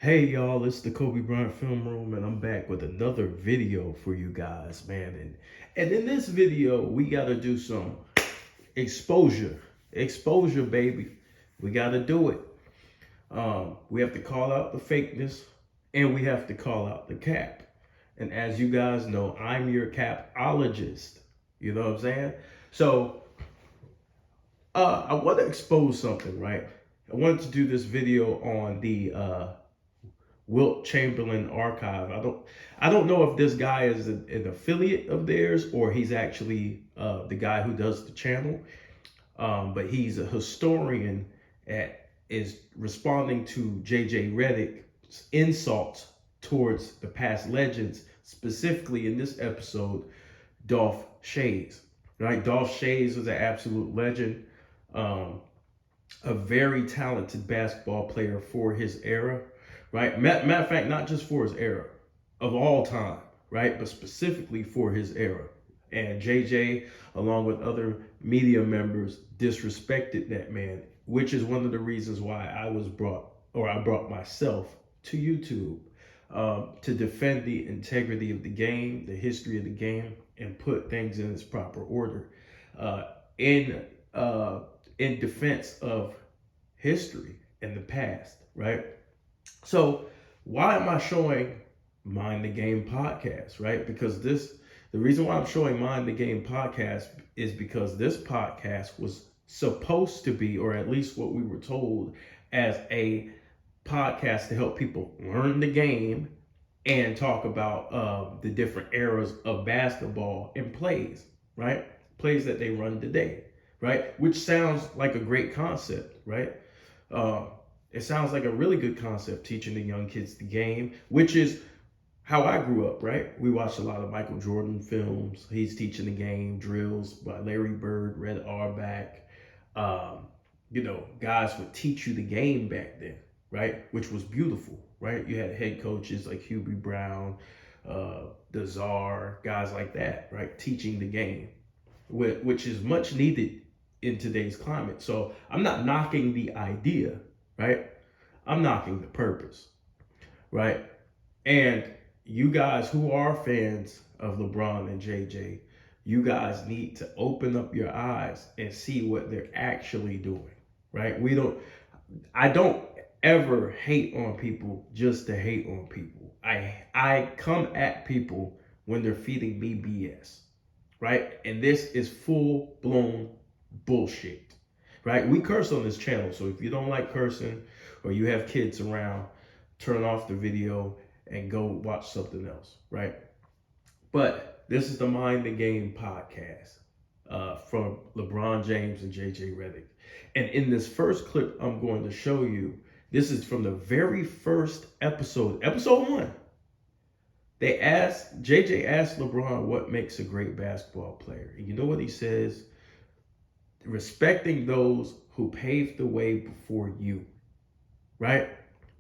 Hey y'all, it's the Kobe Bryant Film Room, and I'm back with another video for you guys, man. And in this video, we gotta do some exposure. Exposure, baby. We gotta do it. We have to call out the fakeness, and we have to call out the cap. And as you guys know, I'm your capologist. You know what I'm saying? So I want to expose something, right? I wanted to do this video on the Wilt Chamberlain Archive. I don't know if this guy is an affiliate of theirs or he's actually the guy who does the channel. But he's a historian is responding to JJ Redick's insults towards the past legends, specifically in this episode, Dolph Schayes. Right? Dolph Schayes was an absolute legend. A very talented basketball player for his era, right? Matter of fact, not just for his era, of all time, right? But specifically for his era. And JJ, along with other media members, disrespected that man, which is one of the reasons why I brought myself to YouTube to defend the integrity of the game, the history of the game, and put things in its proper order. In defense of history and the past, right? So why am I showing Mind the Game podcast, right? Because the reason why I'm showing Mind the Game podcast is because this podcast was supposed to be, or at least what we were told, as a podcast to help people learn the game and talk about the different eras of basketball and plays, right? Plays that they run today, right? Which sounds like a great concept, right? It sounds like a really good concept, teaching the young kids the game, which is how I grew up, right? We watched a lot of Michael Jordan films. He's teaching the game, drills by Larry Bird, Red Auerbach. Guys would teach you the game back then, right? Which was beautiful, right? You had head coaches like Hubie Brown, the Czar, guys like that, right? Teaching the game, which is much needed in today's climate. So I'm not knocking the idea, right? I'm knocking the purpose, right? And you guys who are fans of LeBron and JJ, you guys need to open up your eyes and see what they're actually doing, right? I don't ever hate on people just to hate on people. I come at people when they're feeding me BS, right? And this is full blown bullshit, right? We curse on this channel, so if you don't like cursing or you have kids around, turn off the video and go watch something else, right? But this is the Mind the Game podcast from LeBron James and JJ Redick. And in this first clip I'm going to show you, this is from the very first episode 1. JJ asked LeBron what makes a great basketball player. And you know what he says? Respecting those who paved the way before you, right?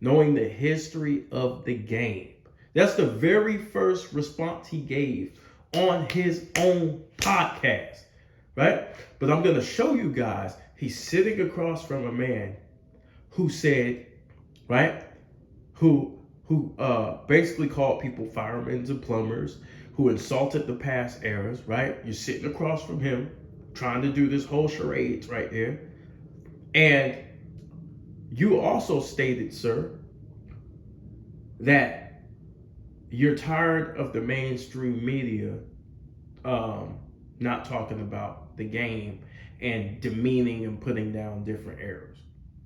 Knowing the history of the game. That's the very first response he gave on his own podcast, right? But I'm going to show you guys, he's sitting across from a man who said, right, who basically called people firemen and plumbers, who insulted the past eras, right? You're sitting across from him, trying to do this whole charades right here. And you also stated, sir, that you're tired of the mainstream media not talking about the game and demeaning and putting down different eras,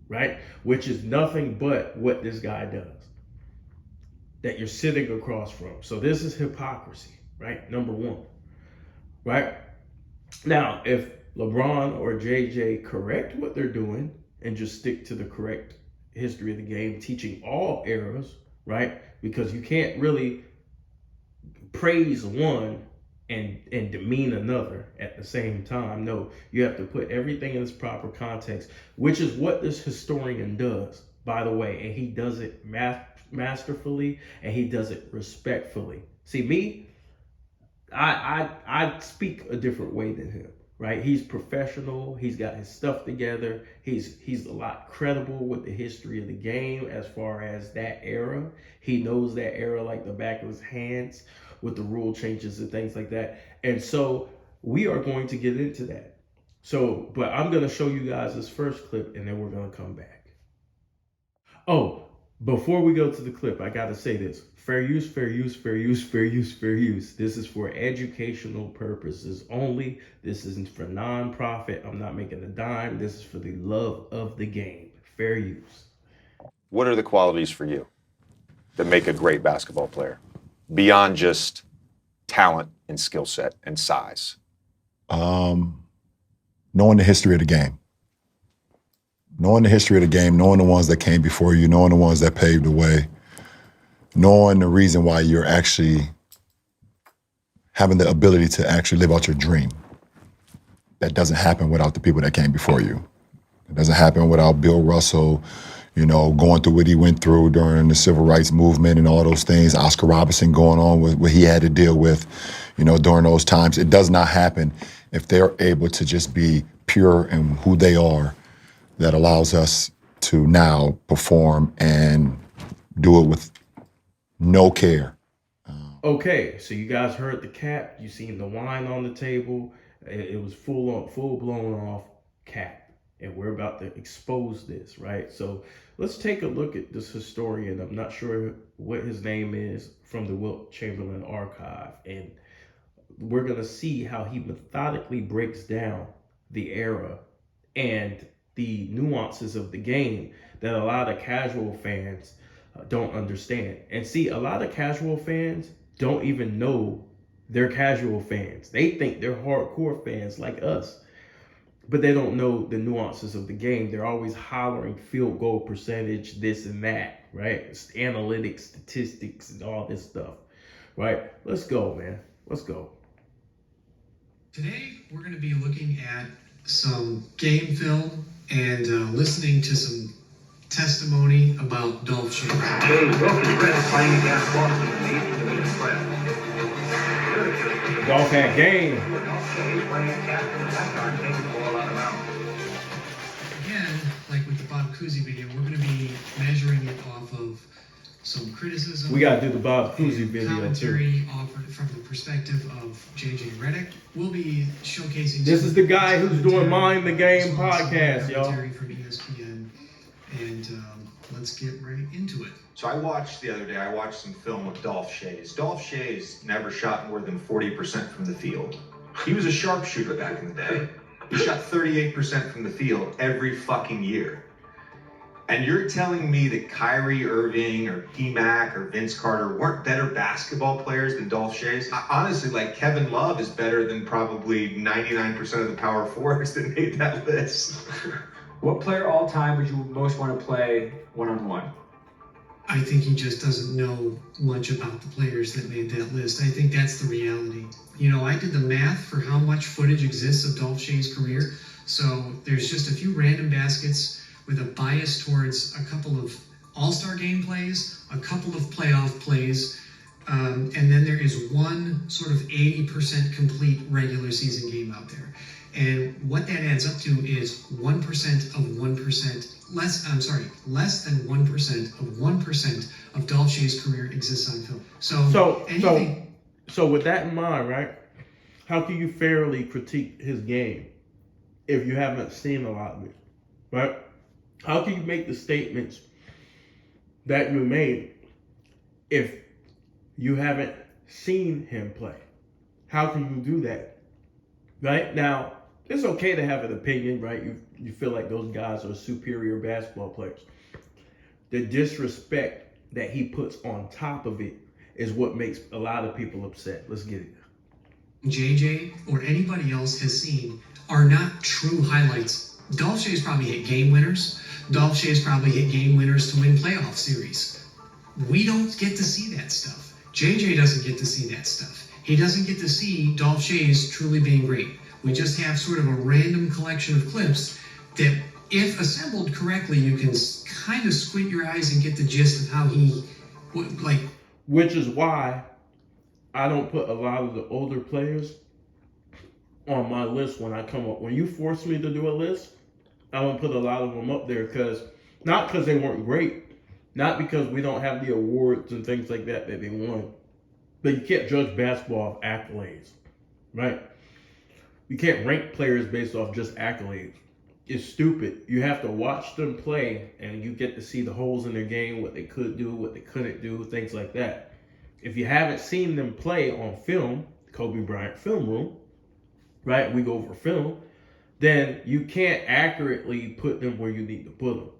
right? Which is nothing but what this guy does, that you're sitting across from. So this is hypocrisy, right? Number one, right? Now, if LeBron or JJ correct what they're doing and just stick to the correct history of the game, teaching all eras, right? Because you can't really praise one and demean another at the same time. No, you have to put everything in its proper context, which is what this historian does, by the way. And he does it masterfully, and he does it respectfully. See, me, I speak a different way than him, right? He's professional. He's got his stuff together. He's a lot credible with the history of the game as far as that era. He knows that era like the back of his hands with the rule changes and things like that. And so we are going to get into that. So, but I'm going to show you guys this first clip and then we're going to come back. Oh, before we go to the clip, I got to say this. Fair use, fair use, fair use, fair use, fair use. This is for educational purposes only. This isn't for non-profit. I'm not making a dime. This is for the love of the game. Fair use. What are the qualities for you that make a great basketball player beyond just talent and skill set and size? Knowing the history of the game. Knowing the history of the game, knowing the ones that came before you, knowing the ones that paved the way, knowing the reason why you're actually having the ability to actually live out your dream. That doesn't happen without the people that came before you. It doesn't happen without Bill Russell, going through what he went through during the civil rights movement and all those things. Oscar Robertson going on with what he had to deal with, during those times. It does not happen if they're able to just be pure in who they are. That allows us to now perform and do it with no care. Okay, so you guys heard the cap. You seen the wine on the table. It was full blown off cap, and we're about to expose this, right? So let's take a look at this historian. I'm not sure what his name is, from the Wilt Chamberlain Archive, and we're gonna see how he methodically breaks down the era and the nuances of the game that a lot of casual fans don't understand. And see, a lot of casual fans don't even know they're casual fans. They think they're hardcore fans like us, but they don't know the nuances of the game. They're always hollering field goal percentage, this and that, right? It's analytics, statistics, and all this stuff, right? Let's go, man. Let's go. Today, we're going to be looking at some game film and listening to some testimony about Dolph Schayes. Dolph is Redick playing against Boston in the 18th spread. Dolph had game. Dolph Schayes playing captain that time, taking the ball out of bounds. Again, like with the Bob Cousy video, we're going to be measuring it off of some criticism. We got to do the Bob Cousy video commentary too. offered from the perspective of JJ Redick. We'll be showcasing. This is the guy who's doing Mind the Game podcast, y'all. From ESPN, and let's get right into it. So I watched some film with Dolph Schayes. Dolph Schayes never shot more than 40% from the field. He was a sharpshooter back in the day. He shot 38% from the field every fucking year. And you're telling me that Kyrie Irving or P-Mac or Vince Carter weren't better basketball players than Dolph Schayes? Honestly, like Kevin Love is better than probably 99% of the power forwards that made that list. What player all time would you most want to play one-on-one? I think he just doesn't know much about the players that made that list. I think that's the reality. I did the math for how much footage exists of Dolph Schayes' career. So there's just a few random baskets with a bias towards a couple of all-star game plays, a couple of playoff plays, and then there is one sort of 80% complete regular season game out there. And what that adds up to is 1% of 1%, less than 1% of 1% of Dolph Schayes' career exists on film. So with that in mind, right, how can you fairly critique his game if you haven't seen a lot of it, right? How can you make the statements that you made if you haven't seen him play? How can you do that? Right? Now, it's okay to have an opinion, right? You feel like those guys are superior basketball players. The disrespect that he puts on top of it is what makes a lot of people upset. Let's get it. JJ or anybody else has seen are not true highlights. Dolph Schayes probably hit game winners. Dolph Schayes probably hit game winners to win playoff series. We don't get to see that stuff. JJ doesn't get to see that stuff. He doesn't get to see Dolph Schayes truly being great. We just have sort of a random collection of clips that, if assembled correctly, you can kind of squint your eyes and get the gist of how he, Which is why I don't put a lot of the older players on my list when I come up. When you force me to do a list, I'm gonna put a lot of them up there not because they weren't great, not because we don't have the awards and things like that they won, but you can't judge basketball off accolades, right? You can't rank players based off just accolades. It's stupid. You have to watch them play, and you get to see the holes in their game, what they could do, what they couldn't do, things like that. If you haven't seen them play on film, Kobe Bryant film room, right? We go over film, then you can't accurately put them where you need to put them,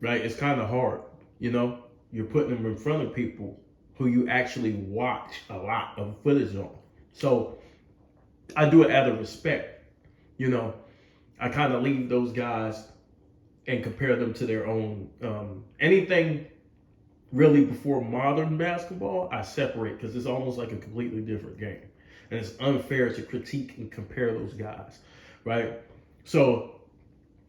right? It's kind of hard, you know? You're putting them in front of people who you actually watch a lot of footage on. So I do it out of respect, you know? I kind of leave those guys and compare them to their own. Anything really before modern basketball, I separate because it's almost like a completely different game. And it's unfair to critique and compare those guys, right? So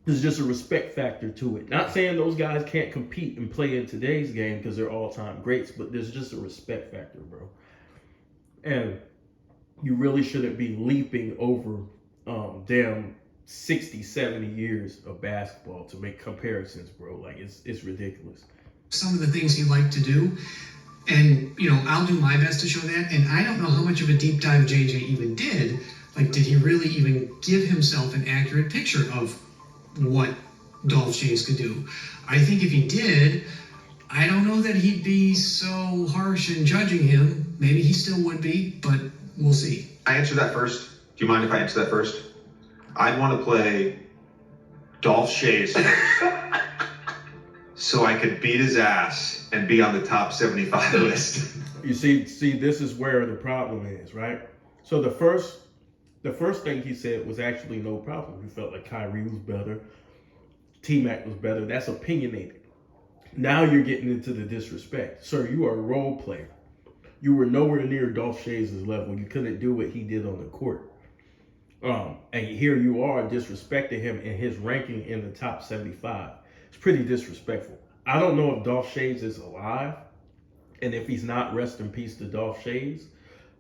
there's just a respect factor to it. Not saying those guys can't compete and play in today's game because they're all-time greats, but there's just a respect factor, bro. And you really shouldn't be leaping over damn 60, 70 years of basketball to make comparisons, bro. Like, it's ridiculous. Some of the things he liked to do, and, you know, I'll do my best to show that. And I don't know how much of a deep dive JJ even did. Like, did he really even give himself an accurate picture of what Dolph Schayes could do? I think if he did, I don't know that he'd be so harsh in judging him. Maybe he still would be, but we'll see. I answer that first. Do you mind if I answer that first? I'd want to play Dolph Schayes so I could beat his ass and be on the top 75 list. You see, this is where the problem is, right? So the first thing he said was actually no problem. He felt like Kyrie was better, T-Mac was better. That's opinionated. Now you're getting into the disrespect. Sir, you are a role player. You were nowhere near Dolph Schayes' level. You couldn't do what he did on the court. And here you are disrespecting him in his ranking in the top 75. It's pretty disrespectful. I don't know if Dolph Schayes is alive, and if he's not, rest in peace to Dolph Schayes.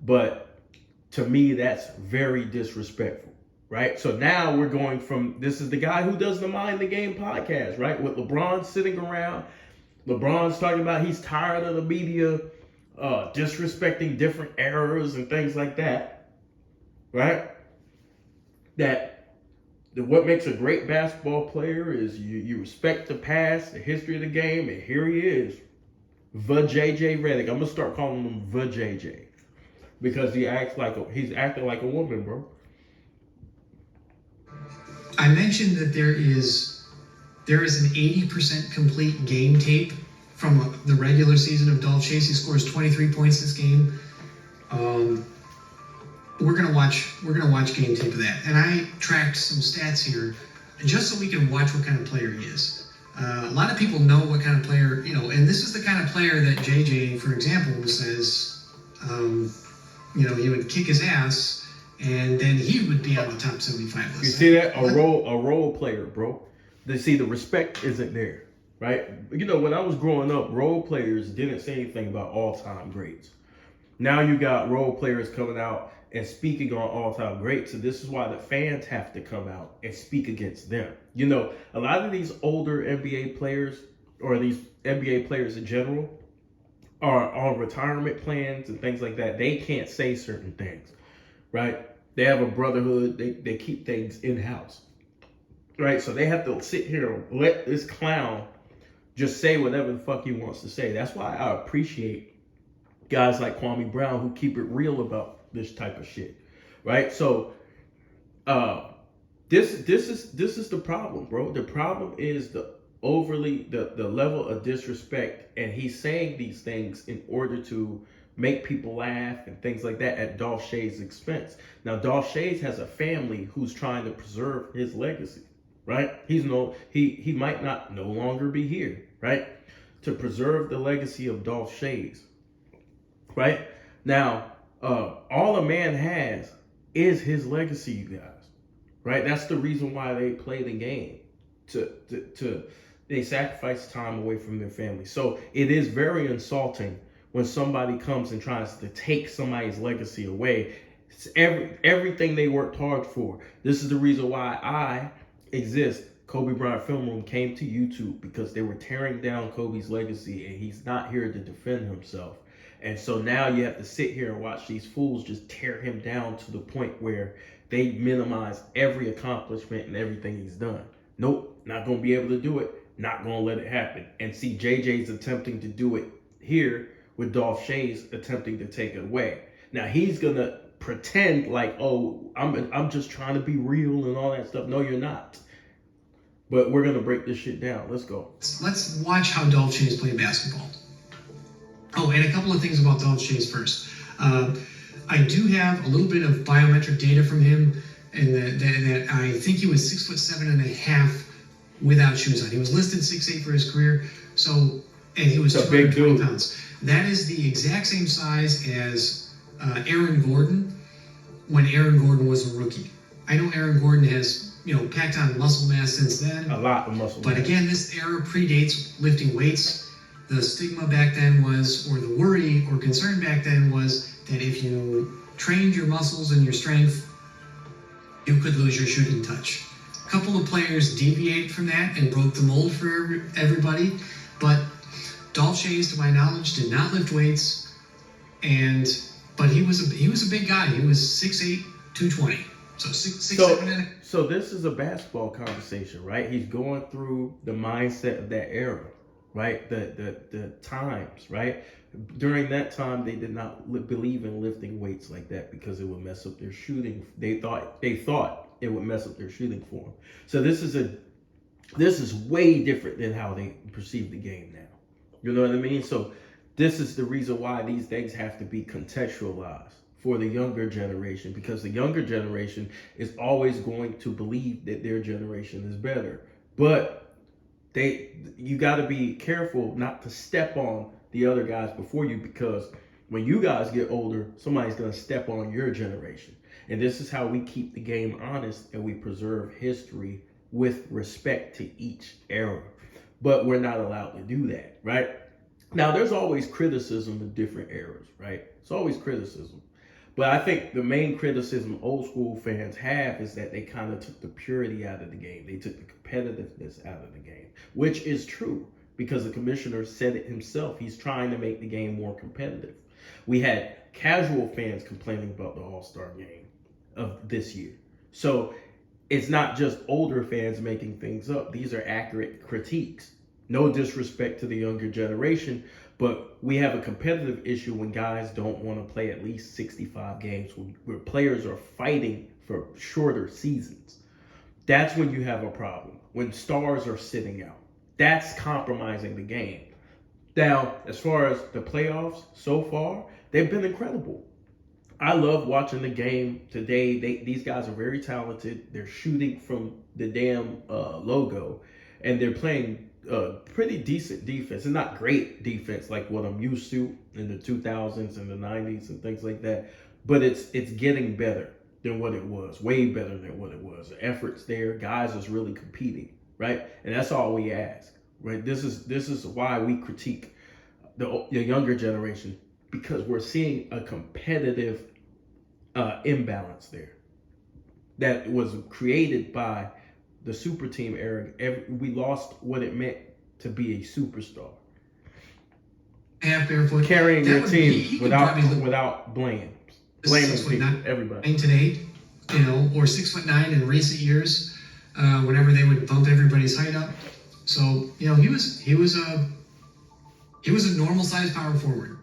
But to me, that's very disrespectful, right? So now we're going from, this is the guy who does the Mind the Game podcast, right? With LeBron sitting around. LeBron's talking about he's tired of the media disrespecting different eras and things like that, right? That what makes a great basketball player is you respect the past, the history of the game, and here he is, the JJ Redick. I'm gonna start calling him the JJ because he's acting like a woman, bro. I mentioned that there is an 80% complete game tape from the regular season of Dolph Schayes. He scores 23 points this game. We're gonna watch game tape of that, and I tracked some stats here, just so we can watch what kind of player he is. A lot of people know what kind of player, you know, and this is the kind of player that JJ, for example, says, you know, he would kick his ass, and then he would be on the top 75 list. You see that? A role player, bro. The respect isn't there, right? You know, when I was growing up, role players didn't say anything about all-time greats. Now you got role players coming out and speaking on all-time greats. So this is why the fans have to come out and speak against them. You know, a lot of these older NBA players, or these NBA players in general, are on retirement plans and things like that. They can't say certain things, right? They have a brotherhood. They keep things in-house, right? So they have to sit here and let this clown just say whatever the fuck he wants to say. That's why I appreciate guys like Kwame Brown who keep it real about this type of shit, right? So this is the problem, bro. The problem is the level of disrespect, and he's saying these things in order to make people laugh and things like that at Dolph Schayes' expense. Now Dolph Schayes has a family who's trying to preserve his legacy, right? He might not no longer be here, right? To preserve the legacy of Dolph Schayes, right? Now, all a man has is his legacy, you guys, right? That's the reason why they play the game. They sacrifice time away from their family. So it is very insulting when somebody comes and tries to take somebody's legacy away It's everything they worked hard for. This is the reason why I exist. Kobe Bryant Film Room came to YouTube because they were tearing down Kobe's legacy, and he's not here to defend himself. And so now you have to sit here and watch these fools just tear him down to the point where they minimize every accomplishment and everything he's done. Nope, not going to be able to do it. Not going to let it happen. And see, JJ's attempting to do it here with Dolph Schayes attempting to take it away. Now he's going to pretend like, oh, I'm just trying to be real and all that stuff. No, you're not. But we're going to break this shit down. Let's go. Let's watch how Dolph Schayes played basketball. Oh, and a couple of things about Dolph Schayes first. I do have a little bit of biometric data from him, and that I think he was 6'7.5" without shoes on. He was listed 6'8" for his career, and he was 220 pounds. That is the exact same size as Aaron Gordon when Aaron Gordon was a rookie. I know Aaron Gordon has, packed on muscle mass since then. A lot of muscle mass. But again, this era predates lifting weights. The stigma back then was, or the worry or concern back then was that if you trained your muscles and your strength, you could lose your shooting touch. A couple of players deviated from that and broke the mold for everybody, but Dolph Schayes, to my knowledge, did not lift weights, but he was a big guy. He was 6'8", 220. So 6'7". So this is a basketball conversation, right? He's going through the mindset of that era, right? The times, right? During that time, they did not believe in lifting weights like that because it would mess up their shooting. They thought it would mess up their shooting form. So this is way different than how they perceive the game now. You know what I mean? So this is the reason why these things have to be contextualized for the younger generation, because the younger generation is always going to believe that their generation is better. But you got to be careful not to step on the other guys before you, because when you guys get older, somebody's going to step on your generation. And this is how we keep the game honest and we preserve history with respect to each era. But we're not allowed to do that, right? Now, there's always criticism of different eras, right? It's always criticism. But I think the main criticism old school fans have is that they kind of took the purity out of the game. They took the competitiveness out of the game, which is true because the commissioner said it himself. He's trying to make the game more competitive. We had casual fans complaining about the All-Star game of this year. So it's not just older fans making things up. These are accurate critiques. No disrespect to the younger generation, but we have a competitive issue when guys don't want to play at least 65 games, where players are fighting for shorter seasons. That's when you have a problem. When stars are sitting out, that's compromising the game. Now, as far as the playoffs so far, they've been incredible. I love watching the game today. These guys are very talented. They're shooting from the damn logo, and they're playing pretty decent defense, and not great defense like what I'm used to in the 2000s and the 90s and things like that. But it's getting better than what it was, way better than what it was. The effort's there. Guys is really competing, right? And that's all we ask, right? This is why we critique the younger generation, because we're seeing a competitive imbalance there that was created by the super team era. We lost what it meant to be a superstar. Half barefoot. Carrying your team without blame. Blaming everybody. Today, or 6'9" in recent years, whenever they would bump everybody's height up. So, he was a normal sized power forward.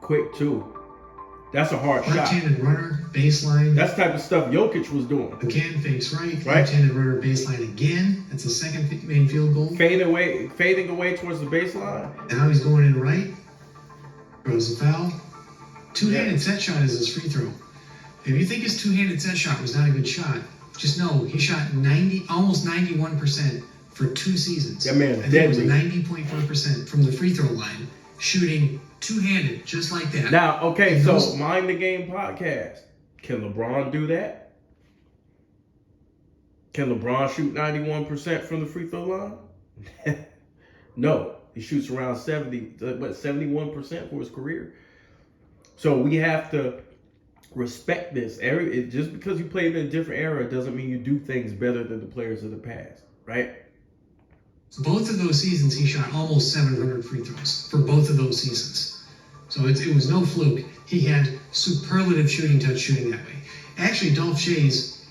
Quick too. That's a hard shot. Left-handed runner, baseline. That's the type of stuff Jokic was doing. Again, fakes right. Left-handed runner, baseline again. That's the second main field goal. Fading away towards the baseline. Now he's going in right. Throws a foul. Two-handed set shot is his free throw. If you think his two-handed set shot was not a good shot, just know he shot almost 91% for 2 seasons. That man's I think it was 90.4% from the free throw line, shooting two-handed, just like that. Now, okay, so Mind the Game podcast. Can LeBron do that? Can LeBron shoot 91% from the free throw line? No, he shoots around 71% for his career. So we have to respect this. Just because you played in a different era doesn't mean you do things better than the players of the past, right? Both of those seasons, he shot almost 700 free throws for both of those seasons. So it was no fluke. He had superlative shooting touch shooting that way. Actually, Dolph Schayes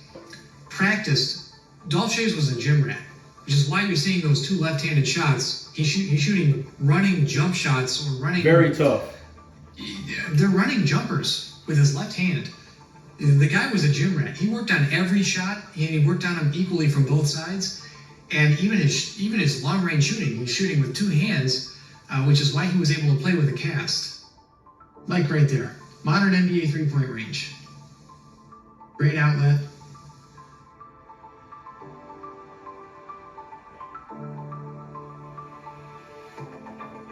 practiced. Dolph Schayes was a gym rat, which is why you're seeing those two left-handed shots. He's shooting running jump shots or running. Very tough. They're running jumpers with his left hand. The guy was a gym rat. He worked on every shot, and he worked on them equally from both sides. And even his long-range shooting, he's shooting with two hands, which is why he was able to play with a cast. Like right there, modern NBA three-point range. Great outlet.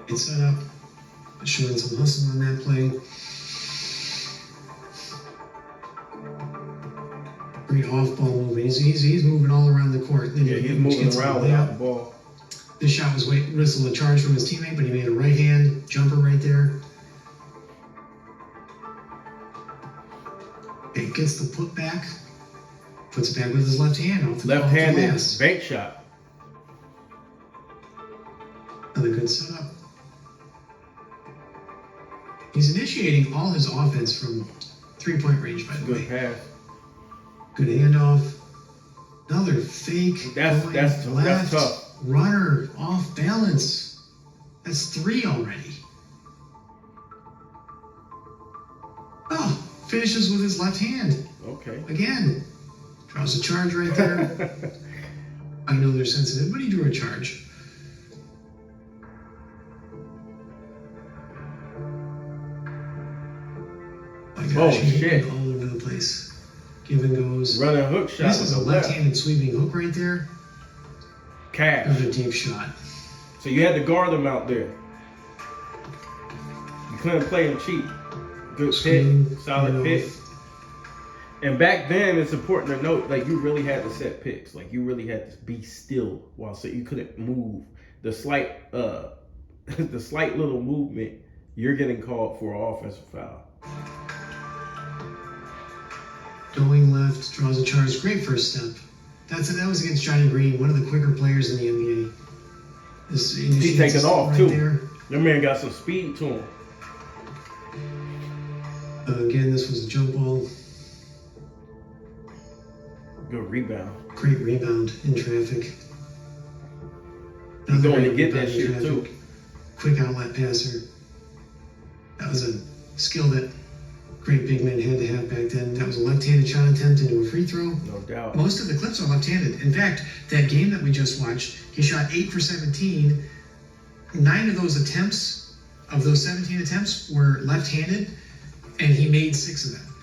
Great setup. Showing some hustle on that play. Great off-ball movement. He's moving all around the court. Yeah, he's moving around without the ball. This shot was whistled a charge from his teammate, but he made a right-hand jumper right there. He gets the put back, puts it back with his left hand off the Left-handed glass. bank shot. Another good setup. He's initiating all his offense from three-point range, by the way. Good pass. Good handoff. Another fake. That's tough. Runner off balance. That's three already. Oh, finishes with his left hand. Okay. Again, draws a charge right there. I know they're sensitive, but he drew a charge. Oh, shit. All over the place. Give and goes. Running hook shot. This is a left-handed sweeping hook right there. Cash. Another deep shot. So you had to guard them out there. You couldn't play them cheap. Good pick, solid pick. And back then, it's important to note, like, you really had to set picks. Like, you really had to be still while you couldn't move. The slight little movement, you're getting called for an offensive foul. Going left, draws a charge. Great first step. That was against Johnny Green, one of the quicker players in the NBA. He's taking off, right too. There. That man got some speed to him. Again, this was a jump ball. Good rebound. Great rebound in traffic. He's Another going to great get that rebound in shit, traffic. too. Quick outlet passer. That was a skill that great big men had to have back then. That was a left-handed shot attempt into a free throw. No doubt. Most of the clips are left-handed. In fact, that game that we just watched, he shot 8 for 17. 9 of those attempts, of those 17 attempts, were left-handed, and he made 6 of them.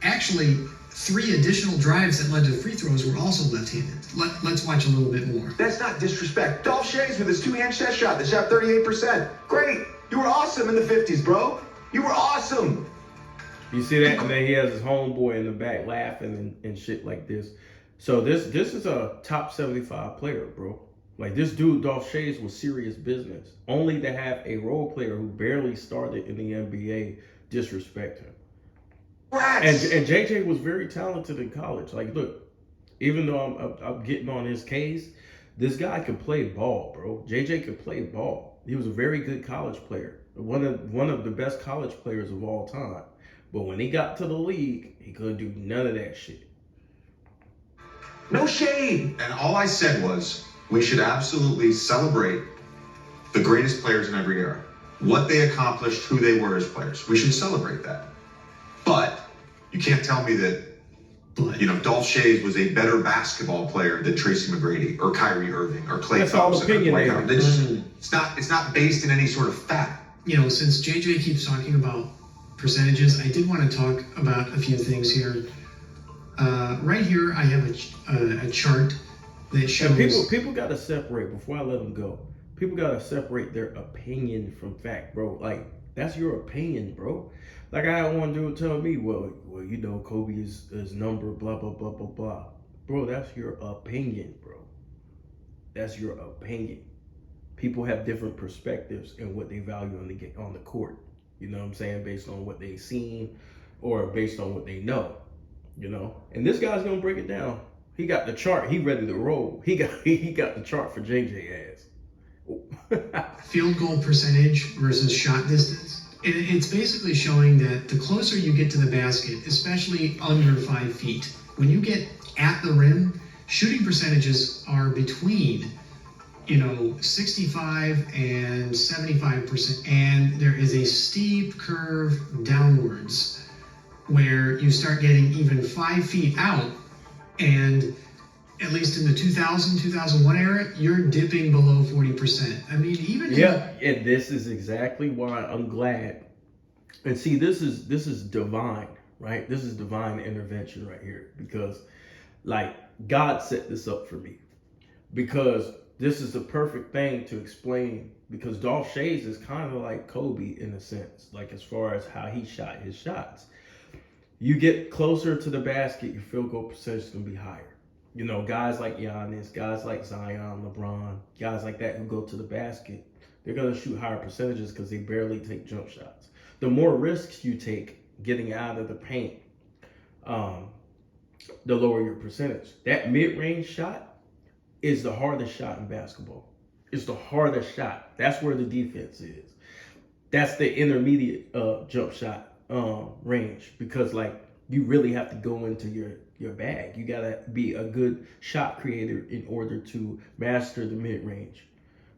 Actually, 3 additional drives that led to free throws were also left-handed. Let's watch a little bit more. That's not disrespect. Dolph Schayes with his two-hand chest shot that shot 38%. Great. You were awesome in the 50s, bro. You were awesome. You see that? And then he has his homeboy in the back laughing and shit like this. So this is a top 75 player, bro. Like, this dude, Dolph Schayes, was serious business. Only to have a role player who barely started in the NBA disrespect him. And JJ was very talented in college. Like, look, even though I'm getting on his case, this guy could play ball, bro. JJ could play ball. He was a very good college player. One of the best college players of all time. But when he got to the league, he couldn't do none of that shit. No shade. And all I said was, we should absolutely celebrate the greatest players in every era. What they accomplished, who they were as players. We should celebrate that. But you can't tell me that, Dolph Schayes was a better basketball player than Tracy McGrady or Kyrie Irving or Klay Thompson or Dwight Howard. It's not based in any sort of fact. Since JJ keeps talking about percentages, I did want to talk about a few things here. Right here, I have a chart that shows. And people got to separate, before I let them go, people got to separate their opinion from fact, bro. Like, that's your opinion, bro. Like, I had one dude tell me, well, Kobe is number, blah, blah, blah, blah, blah. Bro, that's your opinion, bro. That's your opinion. People have different perspectives and what they value on the court. You know what I'm saying? Based on what they've seen or based on what they know, you know? And this guy's going to break it down. He got the chart. He ready to roll. He got the chart for JJ ass. Field goal percentage versus shot distance. It's basically showing that the closer you get to the basket, especially under 5 feet, when you get at the rim, shooting percentages are between 65 and 75%, and there is a steep curve downwards where you start getting even 5 feet out, and at least in the 2001 era, you're dipping below 40%. I mean, even and this is exactly why I'm glad. And see, this is divine, right? This is divine intervention right here, because like God set this up for me, because this is the perfect thing to explain, because Dolph Schayes is kind of like Kobe in a sense, like as far as how he shot his shots. You get closer to the basket, your field goal percentage is going to be higher. You know, guys like Giannis, guys like Zion, LeBron, guys like that who go to the basket, they're going to shoot higher percentages because they barely take jump shots. The more risks you take getting out of the paint, the lower your percentage. That mid-range shot is the hardest shot in basketball. It's the hardest shot. That's where the defense is. That's the intermediate jump shot range, because like you really have to go into your bag. You gotta be a good shot creator in order to master the mid-range,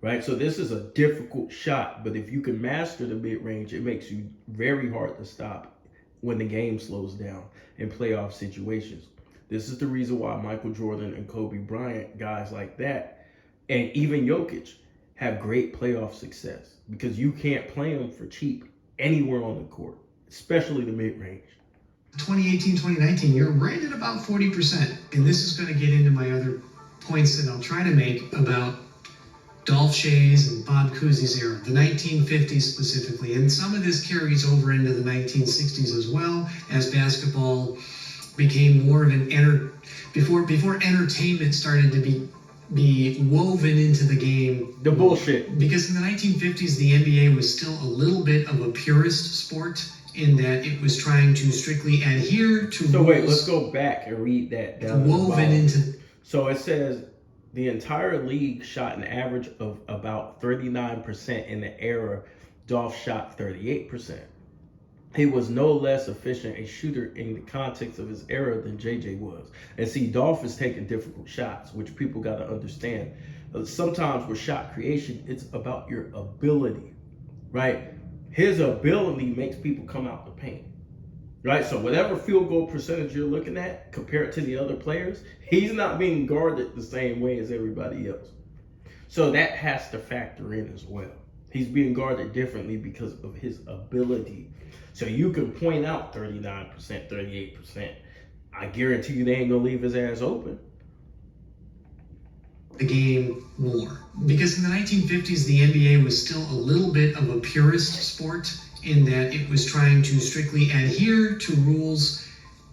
right? So this is a difficult shot, but if you can master the mid-range, it makes you very hard to stop when the game slows down in playoff situations. This is the reason why Michael Jordan and Kobe Bryant, guys like that, and even Jokic have great playoff success, because you can't play them for cheap anywhere on the court, especially the mid-range. 2018, 2019, you're right at about 40%. And this is going to get into my other points that I'll try to make about Dolph Schayes and Bob Cousy's era, the 1950s specifically. And some of this carries over into the 1960s as well, as basketball became more of an before entertainment started to be woven into the game. The bullshit. Because in the 1950s, the NBA was still a little bit of a purist sport, in that it was trying to strictly adhere to So rules. wait, let's go back and read that down. Woven into. So it says the entire league shot an average of about 39%. In the era, Dolph shot 38%. He was no less efficient a shooter in the context of his era than JJ was. And see, Dolph is taking difficult shots, which people got to understand. Sometimes with shot creation, it's about your ability, right? His ability makes people come out the paint, right? So whatever field goal percentage you're looking at compared to the other players, he's not being guarded the same way as everybody else. So that has to factor in as well. He's being guarded differently because of his ability. So you can point out 39%, 38%. I guarantee you they ain't gonna leave his ass open. The game more. Because in the 1950s, the NBA was still a little bit of a purist sport, in that it was trying to strictly adhere to rules,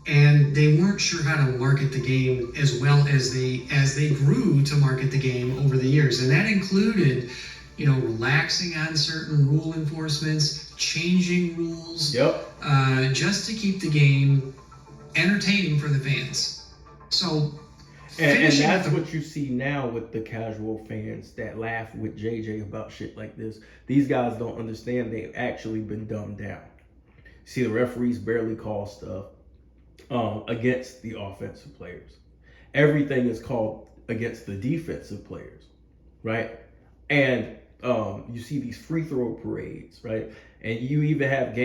and they weren't sure how to market the game as well as they grew to market the game over the years. And that included, relaxing on certain rule enforcements, changing rules, just to keep the game entertaining for the fans. So And that's what you see now with the casual fans that laugh with JJ about shit like this. These guys don't understand they've actually been dumbed down. See, the referees barely call stuff against the offensive players. Everything is called against the defensive players, right? And you see these free throw parades, right? And you even have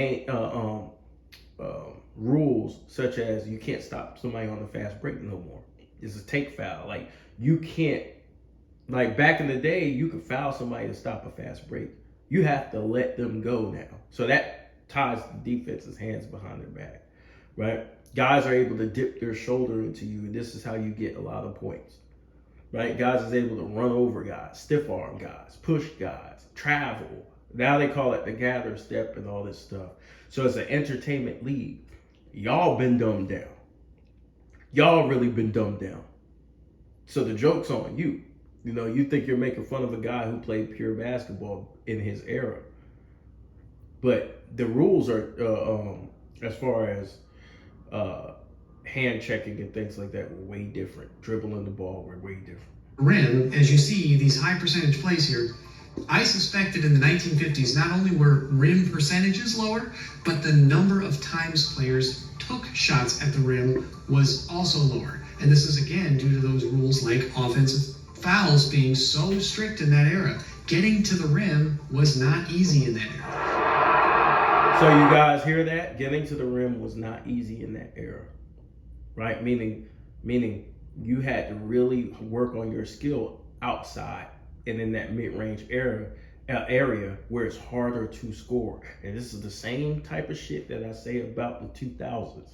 rules such as you can't stop somebody on a fast break no more. It's a take foul. Like, you can't, like back in the day, you could foul somebody to stop a fast break. You have to let them go now. So that ties the defense's hands behind their back, right? Guys are able to dip their shoulder into you, and this is how you get a lot of points, right? Guys is able to run over guys, stiff arm guys, push guys, travel. Now they call it the gather step and all this stuff. So it's an entertainment league. Y'all been dumbed down. Y'all really been dumbed down. So the joke's on you. You think you're making fun of a guy who played pure basketball in his era. But the rules are, as far as hand checking and things like that, were way different. Dribbling the ball were way different. Rim, as you see these high percentage plays here, I suspected in the 1950s not only were rim percentages lower, but the number of times players took shots at the rim was also lower. And this is again due to those rules like offensive fouls being so strict in that era. Getting to the rim was not easy in that era. So you guys hear that? Getting to the rim was not easy in that era, right? Meaning you had to really work on your skill outside and in that mid-range area where it's harder to score. And this is the same type of shit that I say about the 2000s.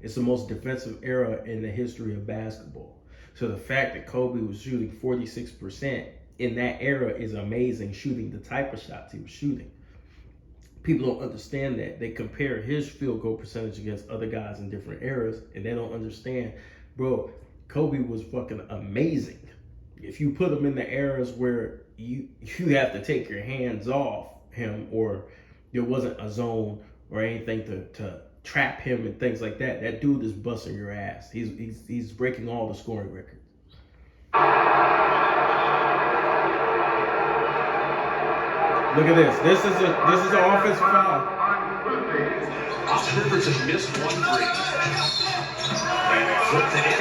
It's the most defensive era in the history of basketball. So the fact that Kobe was shooting 46% in that era is amazing, shooting the type of shots he was shooting. People don't understand that. They compare his field goal percentage against other guys in different eras, and they don't understand, bro, Kobe was fucking amazing. If you put him in the eras where you have to take your hands off him, or there wasn't a zone or anything to trap him and things like that, that dude is busting your ass. He's breaking all the scoring records. Look at this. This is an offensive foul. Rivers has missed 1 3.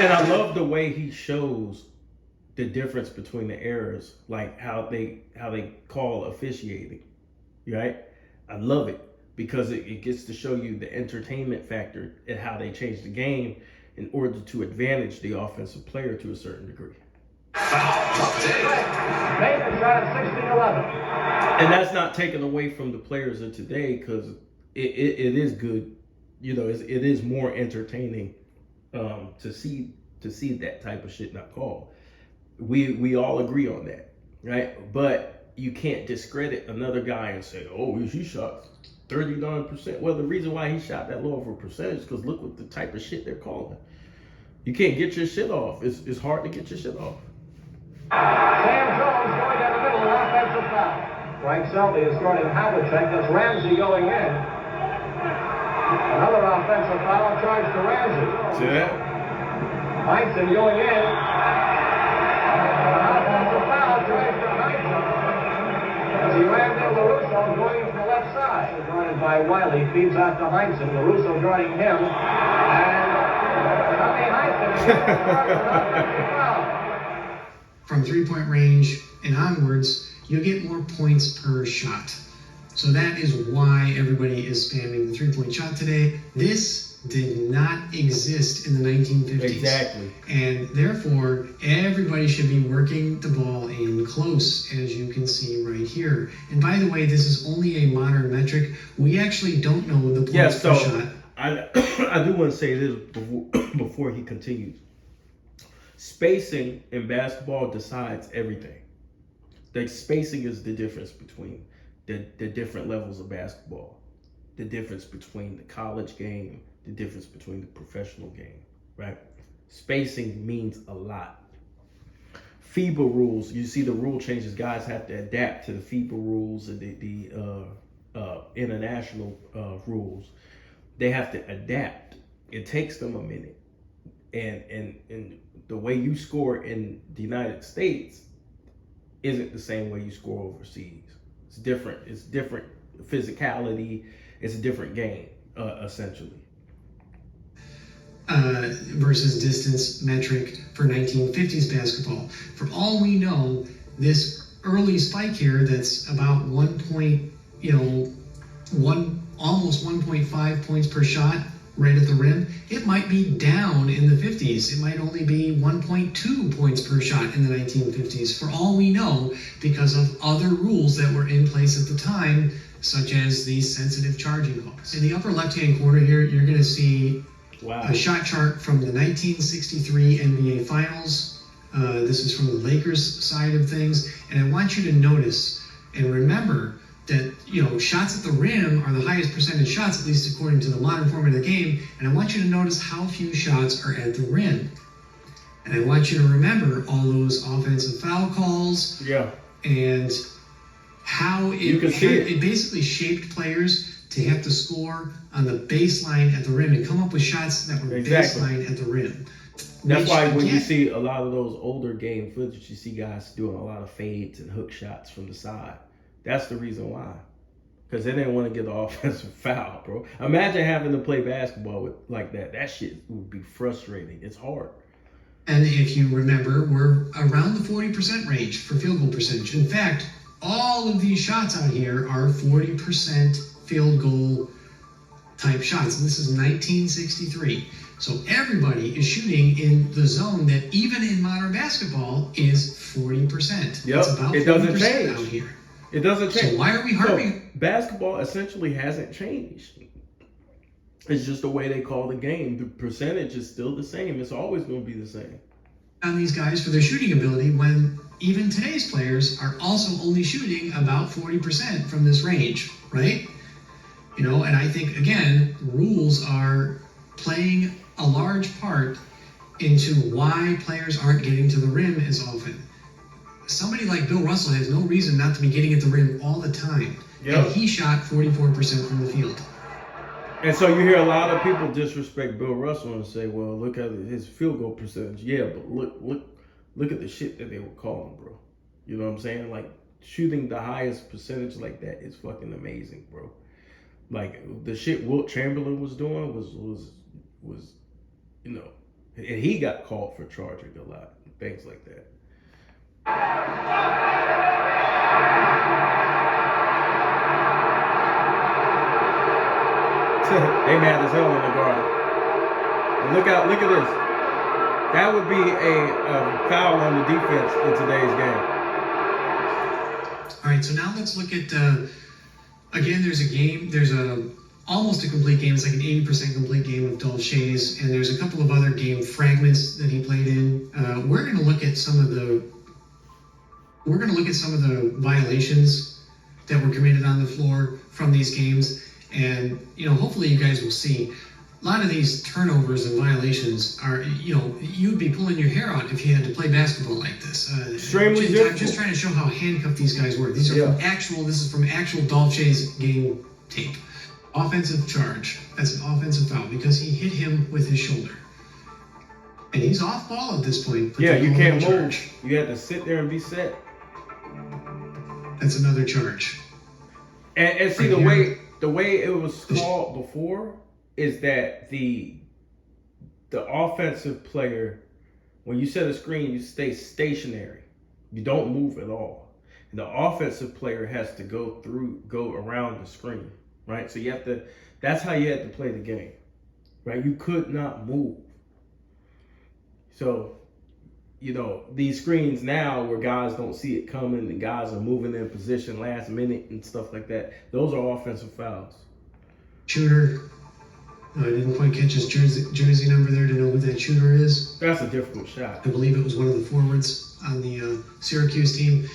And I love the way he shows the difference between the eras, like how they call officiating, right? I love it because it gets to show you the entertainment factor and how they change the game in order to advantage the offensive player to a certain degree. And that's not taken away from the players of today, because it is good, you know, it is more entertaining to see that type of shit not called. We all agree on that, right? But you can't discredit another guy and say, oh, he shot 39%. Well, the reason why he shot that low of a percentage is because look what the type of shit they're calling. You can't get your shit off. It's hard to get your shit off. Sam Jones going down the middle, offensive foul. Frank Selby is guarding Havlicek. That's Ramsey going in. Another offensive foul charged to Ramsey. See that? Heinsohn going in. Offensive foul charged to Heinsohn. As he ran into LaRusso going to the left side. Guarded by Wiley, feeds out to Heinsohn. LaRusso guarding him. And Tommy Heinsohn is offensive foul. From three-point range and onwards, you get more points per shot. So that is why everybody is spamming the three-point shot today. This did not exist in the 1950s. Exactly. And therefore, everybody should be working the ball in close, as you can see right here. And by the way, this is only a modern metric. We actually don't know the points per shot. I do want to say this before he continues. Spacing in basketball decides everything. The spacing is the difference between the different levels of basketball, the difference between the college game, the difference between the professional game, right? Spacing means a lot. FIBA rules, you see the rule changes, guys have to adapt to the FIBA rules and the international rules. They have to adapt. It takes them a minute. And the way you score in the United States isn't the same way you score overseas. It's different. It's different physicality. It's a different game, essentially. Versus distance metric for 1950s basketball. For all we know, this early spike here that's about almost 1.5 points per shot right at the rim, it might be down in the 50s. It might only be 1.2 points per shot in the 1950s, for all we know, because of other rules that were in place at the time, such as these sensitive charging calls. In the upper left-hand corner here, you're going to see a shot chart from the 1963 NBA Finals. This is from the Lakers side of things. And I want you to notice and remember that, shots at the rim are the highest percentage shots, at least according to the modern format of the game. And I want you to notice how few shots are at the rim. And I want you to remember all those offensive foul calls. Yeah. And how You can see it. it basically shaped players to have to score on the baseline at the rim and come up with shots that were Exactly. baseline at the rim. That's Which, why when you again, see a lot of those older game footage, you see guys doing a lot of fades and hook shots from the side. That's the reason why. Because they didn't want to get the offensive foul, bro. Imagine having to play basketball with like that. That shit would be frustrating. It's hard. And if you remember, we're around the 40% range for field goal percentage. In fact, all of these shots out here are 40% field goal type shots. And this is 1963. So everybody is shooting in the zone that even in modern basketball is 40%. Yep. It's about It doesn't 40% change. out here. It doesn't change. So why are we harping? So, basketball essentially hasn't changed. It's just the way they call the game. The percentage is still the same. It's always going to be the same. On these guys for their shooting ability when even today's players are also only shooting about 40% from this range, right? You know, and I think, again, rules are playing a large part into why players aren't getting to the rim as often. Somebody like Bill Russell has no reason not to be getting at the rim all the time. Yep. And he shot 44% from the field. And so you hear a lot of people disrespect Bill Russell and say, well, look at his field goal percentage. Yeah, but look at the shit that they were calling, bro. You know what I'm saying? Like, shooting the highest percentage like that is fucking amazing, bro. Like, the shit Wilt Chamberlain was doing was you know, and he got called for charging a lot, things like that. They mad as hell in the garden. And look at this. That would be a foul on the defense in today's game. All right, so now let's look at, again, there's almost a complete game. It's like an 80% complete game of Dolph Schayes, and there's a couple of other game fragments that he played in. We're going to look at some of the violations that were committed on the floor from these games, and you know, hopefully you guys will see a lot of these turnovers and violations are, you know, you'd be pulling your hair out if you had to play basketball like this. Extremely I'm difficult. just trying to show how handcuffed these guys were. These are this is from actual Dolph Schayes game tape. Offensive charge. That's an offensive foul because he hit him with his shoulder. And he's off ball at this point. Yeah, you can't move. Charge. You have to sit there and be set. That's another charge. And see, Right the way it was called before is that the offensive player, when you set a screen, you stay stationary. You don't move at all. And the offensive player has to go around the screen, right? So that's how you had to play the game, right? You could not move. So, you know, these screens now where guys don't see it coming and guys are moving in position last minute and stuff like that, those are offensive fouls. Shooter. I didn't quite catch his jersey number there to know who that shooter is. That's a difficult shot. I believe it was one of the forwards on the Syracuse team.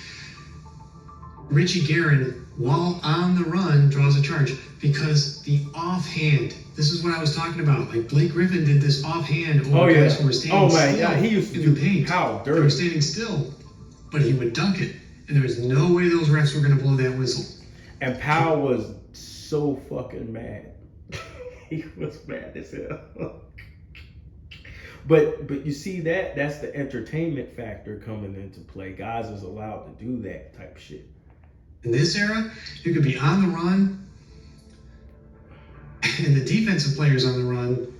Richie Guerin, while on the run, draws a charge because the offhand. This is what I was talking about. Like Blake Griffin did this offhand over guys who were standing still he used to in do the paint. how They were dirty. standing still, but he would dunk it, and there was no way those refs were going to blow that whistle. And Powell was so fucking mad. He was mad as hell. But you see that's the entertainment factor coming into play. Guys is allowed to do that type of shit. In this era, you could be on the run, and the defensive player's on the run.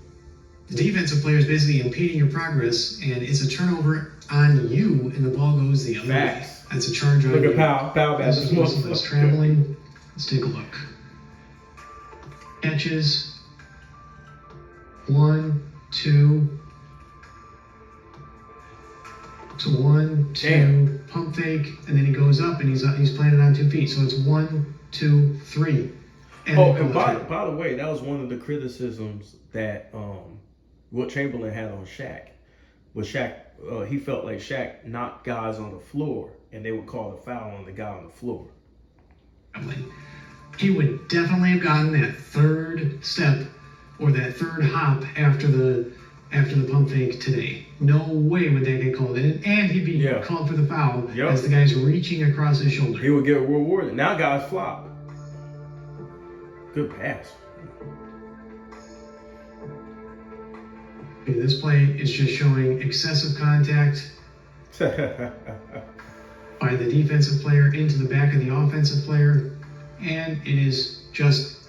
The defensive player is basically impeding your progress, and it's a turnover on you, and the ball goes the other way. That's a charge on you. Look at Powell. Powell got this That's traveling. Let's take a look. Catches. 1, 2. So 1, 2, Damn. pump fake, and then he goes up and he's planted on 2 feet. So it's 1, 2, 3. And by the way, that was one of the criticisms that Wilt Chamberlain had on Shaq. With Shaq, he felt like Shaq knocked guys on the floor, and they would call a foul on the guy on the floor. He would definitely have gotten that third step or that third hop after the after the pump fake today. No way would that get called. And he'd be called for the foul as the guy's reaching across his shoulder. He would get rewarded. Now guys flop. Good pass. Okay, this play is just showing excessive contact by the defensive player into the back of the offensive player, and it is just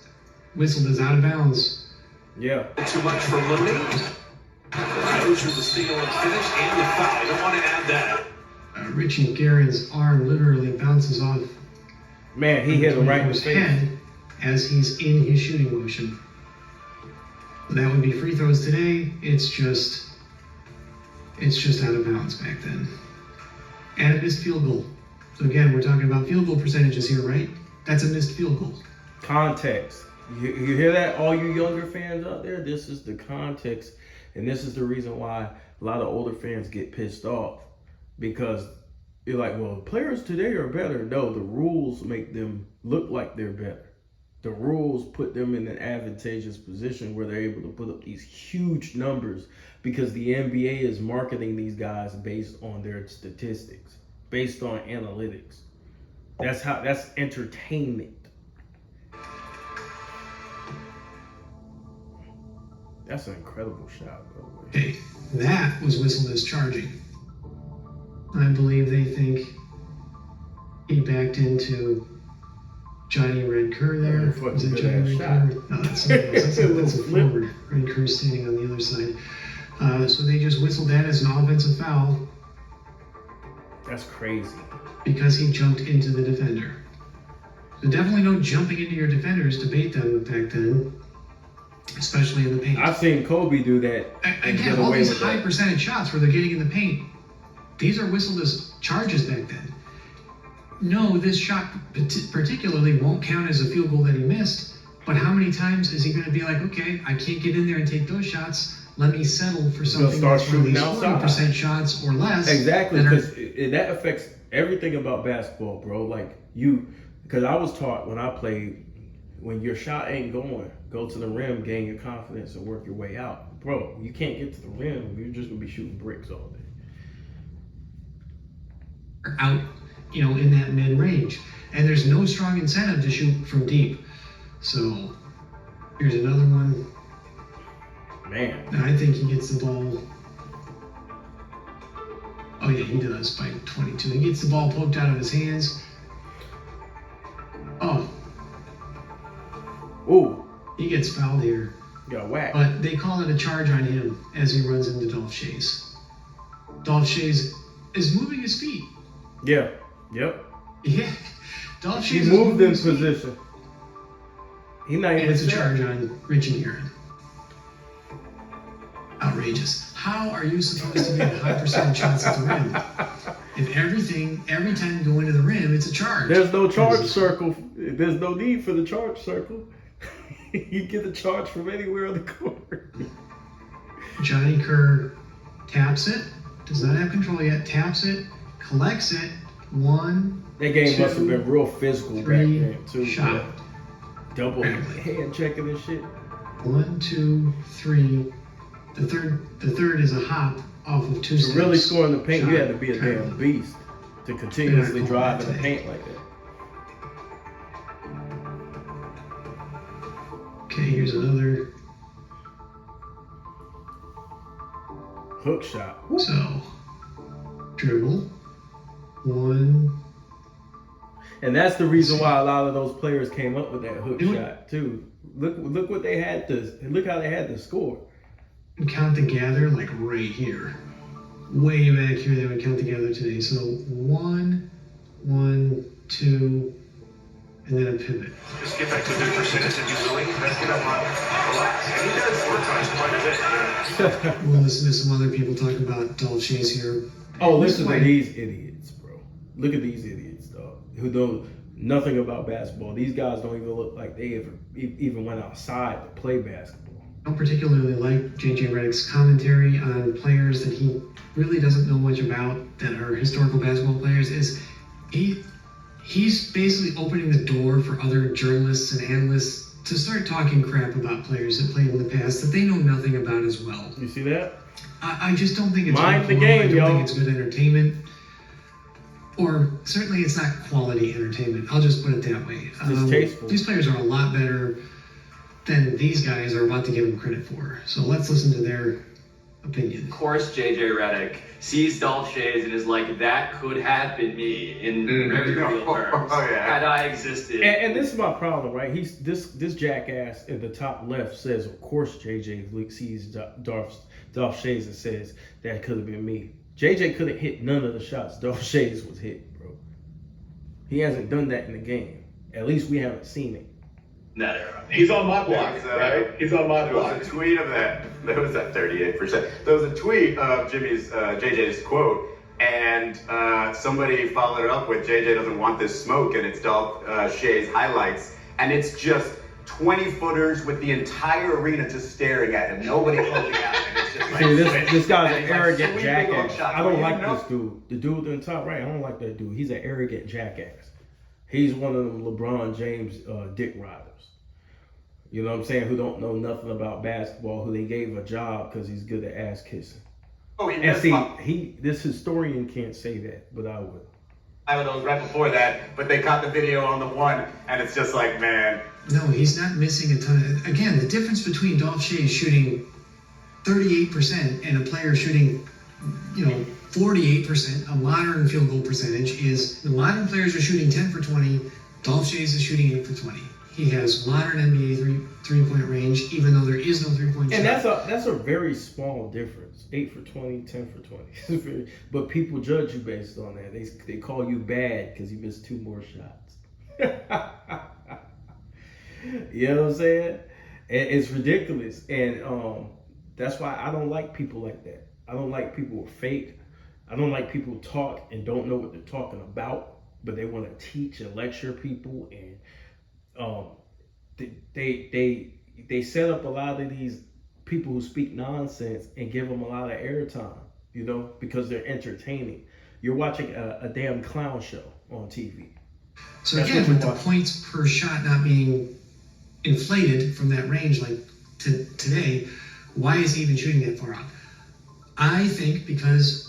whistled as out of bounds. Yeah. Too much for Looney. Goes for the steal and finish and the foul. You don't want to add that. Richie Guerin's arm literally bounces off. Man, he hit him right in the face. Head as he's in his shooting motion. That would be free throws today. It's just out of bounds back then. And a missed field goal. So again, we're talking about field goal percentages here, right? That's a missed field goal. Context. You hear that, all you younger fans out there? This is the context, and this is the reason why a lot of older fans get pissed off, because you're like, well, players today are better. No, the rules make them look like they're better. The rules put them in an advantageous position where they're able to put up these huge numbers because the NBA is marketing these guys based on their statistics, based on analytics. That's entertainment. That's an incredible shot, by the way. Okay, that was whistled as charging. I believe they think he backed into Johnny Red Kerr there. Was it Johnny Red Kerr? No, that's something else. That's a forward. Red Kerr standing on the other side. So they just whistled that as an offensive foul. That's crazy. Because he jumped into the defender. So definitely no jumping into your defenders to bait them back then. Especially in the paint. I've seen Kobe do that. Again, all these high percentage shots where they're getting in the paint, these are whistled as charges back then. No, this shot particularly won't count as a field goal that he missed, but how many times is he going to be like, okay, I can't get in there and take those shots, let me settle for something that's really 40% shots or less. Exactly, because that affects everything about basketball, bro. Like because I was taught when I played, when your shot ain't going, go to the rim, gain your confidence, and work your way out. Bro, you can't get to the rim. You're just going to be shooting bricks all day. Out, in that mid-range. And there's no strong incentive to shoot from deep. So, here's another one. Man. And I think he gets the ball. Oh, yeah, he does by 22. He gets the ball poked out of his hands. Oh. Ooh. He gets fouled here. Got whacked. But they call it a charge on him as he runs into Dolph Schayes. Dolph Schayes is moving his feet. Yeah. Yep. Yeah. Dolph Schayes he moved in position. He not even. And it's a charge on Richie Guerin. Outrageous. How are you supposed to get high percentage shots at the rim? If every time you go into the rim, it's a charge. There's no charge circle. There's no need for the charge circle. You get the charge from anywhere on the court. Johnny Kerr taps it, does not have control yet, taps it, collects it, one, that game two, must have been real physical three, back then, too. Shot. Yeah. Double hand checking and shit. 1, 2, 3. The third is a hop off of two steps. To really score in the paint, Shot. you had to be a damn beast to continuously drive in the paint like that. Okay, here's another hook shot. So, dribble, one. And that's the reason why a lot of those players came up with that hook shot too. Look what they had to. Look how they had to score. And count the gather like right here, way back here. They would count the gather today. So 1, 1, 2, and then a pivot. Just get back to good percentage and he's willing to rest it up on. Relax. And he does 4 times quite a bit. We'll listen to some other people talk about Dolph Schayes here. Oh, listen to these idiots, bro. Look at these idiots, dog, who know nothing about basketball. These guys don't even look like they ever even went outside to play basketball. I don't particularly like JJ Redick's commentary on players that he really doesn't know much about that are historical basketball players. He's basically opening the door for other journalists and analysts to start talking crap about players that played in the past that they know nothing about as well. You see that? I just don't think it's Mind the good game, I don't yo. think it's good entertainment. Or certainly it's not quality entertainment. I'll just put it that way. Distasteful. These players are a lot better than these guys are about to give them credit for. So let's listen to their opinion. Of course, JJ Redick sees Dolph Schayes and is like, that could have been me in very real terms. Oh, yeah. Had I existed. And this is my problem, right? He's this jackass in the top left says, of course, JJ sees Dolph Schayes and says that could have been me. JJ couldn't hit none of the shots Dolph Schayes was hitting, bro. He hasn't done that in the game. At least we haven't seen it. In that era. He's on my block, right? He's on my block. There was a tweet of that. There was that 38%. There was a tweet of JJ's quote, and somebody followed it up with JJ doesn't want this smoke, and it's Dolph Schayes highlights, and it's just 20 footers with the entire arena just staring at him. Nobody closing out, and it's just like See, this guy's an and he's like arrogant sweeping jackass. hook shots. I don't Well, like this dude. The dude in the top right, I don't like that dude. He's an arrogant jackass. He's one of them LeBron James dick riders. You know what I'm saying? Who don't know nothing about basketball, who they gave a job because he's good at ass kissing. Oh, he And missed see, this historian can't say that, but I would. of those right before that, but they caught the video on the one, and it's just like, man. No, he's not missing a ton. Again, the difference between Dolph Schayes shooting 38% and a player shooting, 48%, a modern field goal percentage, is the modern players are shooting 10 for 20. Dolph Schayes is shooting 8 for 20. He has modern NBA three-point range, even though there is no three-point shot. And that's a very small difference. 8 for 20, 10 for 20. But people judge you based on that. They call you bad because you missed 2 more shots. You know what I'm saying? It's ridiculous. And that's why I don't like people like that. I don't like people with fake. I don't like people who talk and don't know what they're talking about, but they want to teach and lecture people, and they set up a lot of these people who speak nonsense and give them a lot of airtime, because they're entertaining. You're watching a damn clown show on TV. So That's again, what you with the want. points per shot not being inflated from that range like today, why is he even shooting that far out? I think because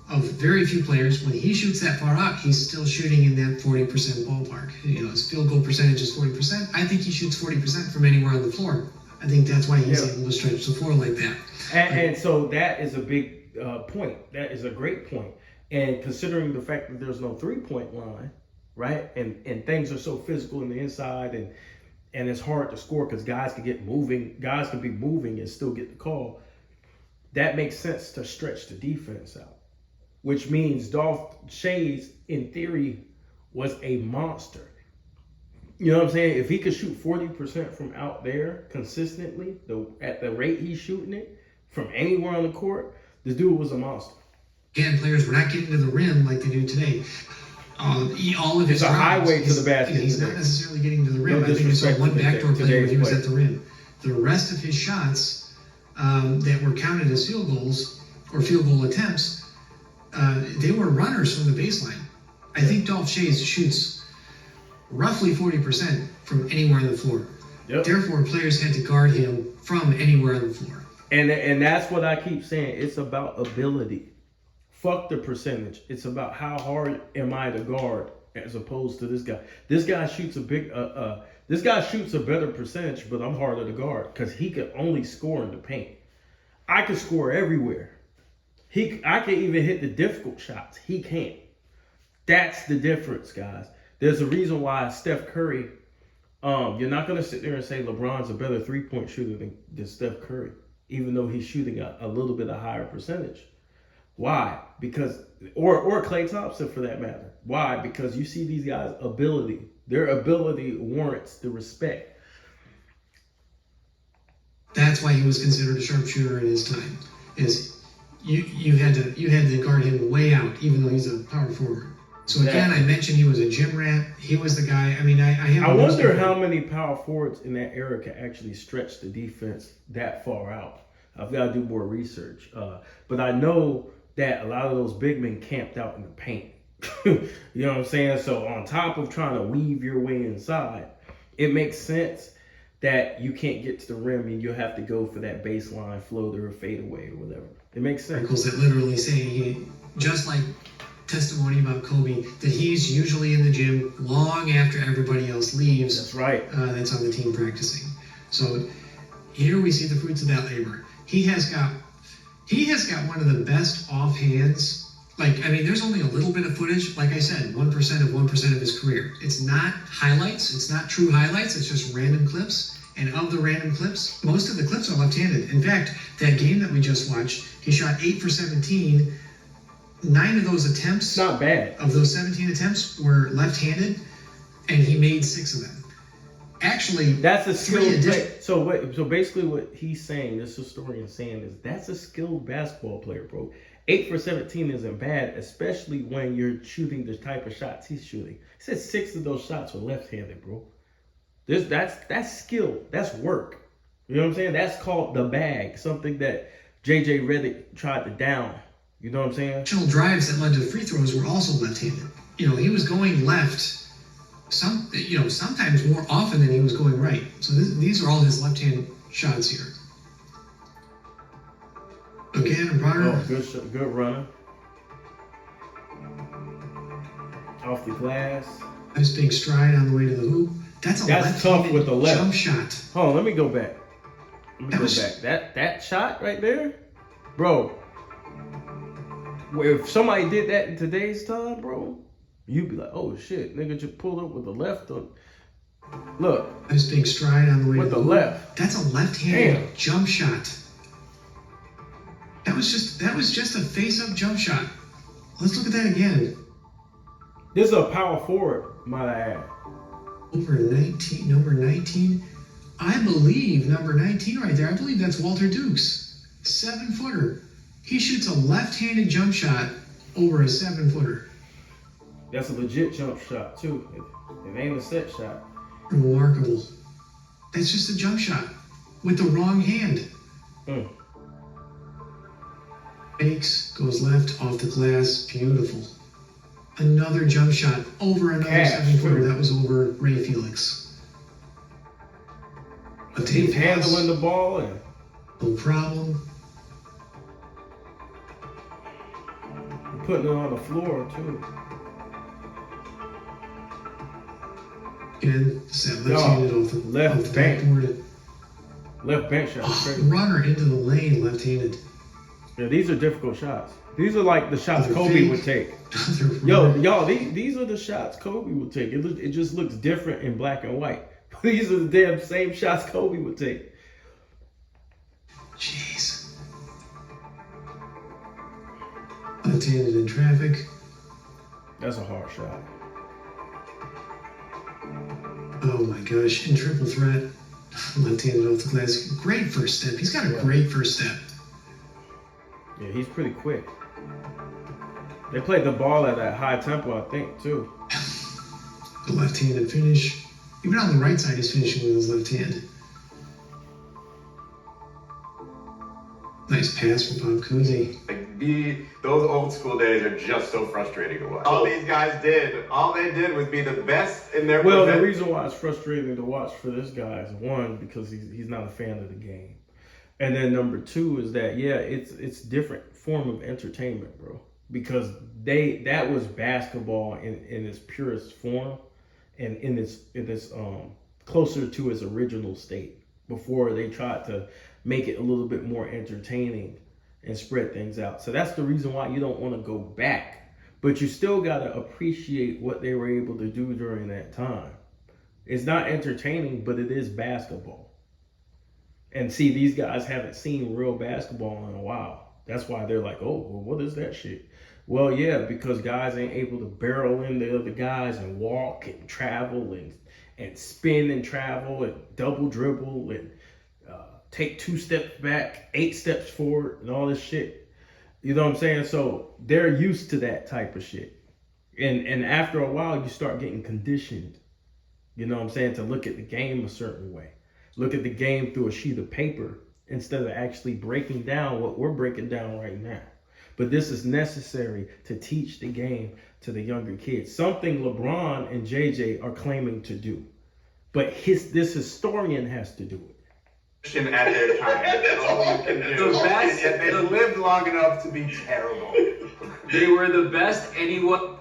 of very few players, when he shoots that far out, he's still shooting in that 40% ballpark. His field goal percentage is 40%. I think he shoots 40% from anywhere on the floor. I think that's why he's able to stretch the floor like that. And so that is a big point. That is a great point. And considering the fact that there's no 3-point line, right? And things are so physical in the inside, and it's hard to score because guys can be moving and still get the call. That makes sense to stretch the defense out, which means Dolph Schayes, in theory, was a monster. You know what I'm saying? If he could shoot 40% from out there consistently, at the rate he's shooting it, from anywhere on the court, this dude was a monster. Again, players were not getting to the rim like they do today. All of his It's a highway to drives, the basket he's today. not necessarily getting to the rim. No I think I saw disrespect one to backdoor play where he was today's at the rim. The rest of his shots that were counted as field goals or field goal attempts, they were runners from the baseline. I think Dolph Schayes shoots roughly 40% from anywhere on the floor. Yep. Therefore, players had to guard him from anywhere on the floor. And that's what I keep saying. It's about ability. Fuck the percentage. It's about how hard am I to guard as opposed to this guy. This guy shoots a better percentage, but I'm harder to guard because he can only score in the paint. I can score everywhere. I can even hit the difficult shots. He can't. That's the difference, guys. There's a reason why Steph Curry, you're not going to sit there and say LeBron's a better 3-point shooter than Steph Curry, even though he's shooting a little bit of higher percentage. Why? Because, or Klay Thompson for that matter. Why? Because you see these guys' ability. Their ability warrants the respect. That's why he was considered a sharpshooter in his time. Is you had to guard him way out, even though he's a power forward. So again, I mentioned he was a gym rat. He was the guy. I mean, I wonder how many power forwards in that era can actually stretch the defense that far out. I've got to do more research. But I know that a lot of those big men camped out in the paint. You know what I'm saying? So on top of trying to weave your way inside, it makes sense that you can't get to the rim and you'll have to go for that baseline floater or fadeaway or whatever. It makes sense. Articles that literally say, just like testimony about Kobe, that he's usually in the gym long after everybody else leaves. That's right. That's on the team practicing. So here we see the fruits of that labor. He has got one of the best offhands. Like, I mean, there's only a little bit of footage. Like I said, 1% of 1% of his career. It's not highlights. It's not true highlights. It's just random clips. And of the random clips, most of the clips are left-handed. In fact, that game that we just watched, he shot 8 for 17. 9 of those attempts, not bad. Of those 17 attempts were left-handed, and he made 6 of them. Actually, that's a skilled play. So basically what he's saying, this historian saying, is that's a skilled basketball player, bro. 8 for 17 isn't bad, especially when you're shooting the type of shots he's shooting. He said 6 of those shots were left-handed, bro. That's skill. That's work. You know what I'm saying? That's called the bag, something that JJ Redick tried to down. You know what I'm saying? Traditional drives that led to free throws were also left-handed. You know, he was going left sometimes more often than he was going right. So these are all his left-hand shots here. Again, runner. Oh, good runner. Off the glass. Nice big stride on the way to the hoop. That's tough with the left. Jump shot. Hold on, let me go back. That shot right there, bro. If somebody did that in today's time, bro, you'd be like, oh shit, nigga just pulled up with the left on. Look. Nice big stride on the way with to the left. That's a left-handed jump shot. That was just a face-up jump shot. Let's look at that again. This is a power forward, might I add. Number 19. I believe number 19 right there. I believe that's Walter Dukes. 7-footer. He shoots a left-handed jump shot over a 7-footer. That's a legit jump shot too. It ain't a set shot. Remarkable. That's just a jump shot with the wrong hand. Fakes, goes left off the glass. Beautiful. Another jump shot over another 7-footer. That was over Ray Felix. He's handling the ball and no problem. Putting it on the floor too. Again, left-handed off the backboard. Left bench shot. Runner into the lane, left-handed. Yeah, these are difficult shots. These are like the shots Kobe would take. Y'all, these are the shots Kobe would take. It just looks different in black and white. These are the damn same shots Kobe would take. Jeez. Left-handed in traffic. That's a hard shot. Oh my gosh, in triple threat. Left-handed off the glass. Great first step. He's got a great first step. Yeah, he's pretty quick. They played the ball at a high tempo, I think, too. The left-handed finish. Even on the right side, he's finishing with his left hand. Nice pass from Bob Cousy. Those old school days are just so frustrating to watch. All these guys did, all they did was be the best in their Well, the reason why it's frustrating to watch for this guy is, one, because he's not a fan of the game. And then number 2 is that, yeah, it's different form of entertainment, bro. Because that was basketball in its purest form and in its closer to its original state before they tried to make it a little bit more entertaining and spread things out. So that's the reason why you don't want to go back. But you still got to appreciate what they were able to do during that time. It's not entertaining, but it is basketball. And see, these guys haven't seen real basketball in a while. That's why they're like, oh, well, what is that shit? Well, yeah, because guys ain't able to barrel into other guys and walk and travel and spin and travel and double dribble and take 2 steps back, 8 steps forward and all this shit. You know what I'm saying? So they're used to that type of shit. And after a while, you start getting conditioned, you know what I'm saying, to look at the game a certain way. Look at the game through a sheet of paper instead of actually breaking down what we're breaking down right now. But this is necessary to teach the game to the younger kids. Something LeBron and JJ are claiming to do. But this historian has to do it. At their time, that's all you can do. The best- And they lived long enough to be terrible. They were the best anyone.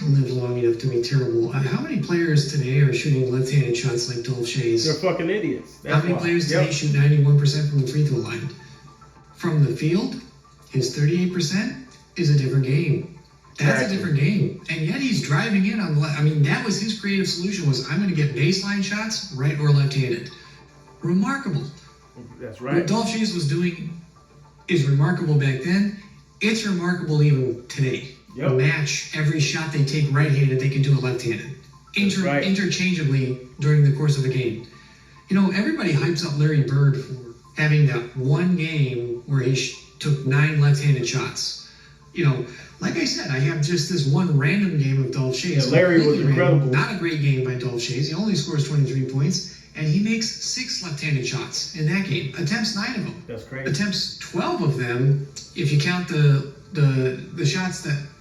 Live long enough to be terrible. How many players today are shooting left-handed shots like Dolph Schayes? They're fucking idiots. How many players today shoot 91% from the free throw line? From the field, his 38% is a different game. That's a different game. And yet he's driving in on the left. I mean, that was his creative solution was, I'm going to get baseline shots, right or left-handed. Remarkable. That's right. What Dolph Schayes was doing is remarkable back then. It's remarkable even today. Yep. Match every shot they take right-handed, they can do it left-handed. Interchangeably during the course of a game. You know, everybody hypes up Larry Bird for having that one game where he took 9 left-handed shots. You know, like I said, I have just this one random game of Dolph Schayes. Yeah, Larry was incredible. Not a great game by Dolph Schayes. He only scores 23 points, and he makes 6 left-handed shots in that game. Attempts 9 of them. That's crazy. Attempts 12 of them, if you count the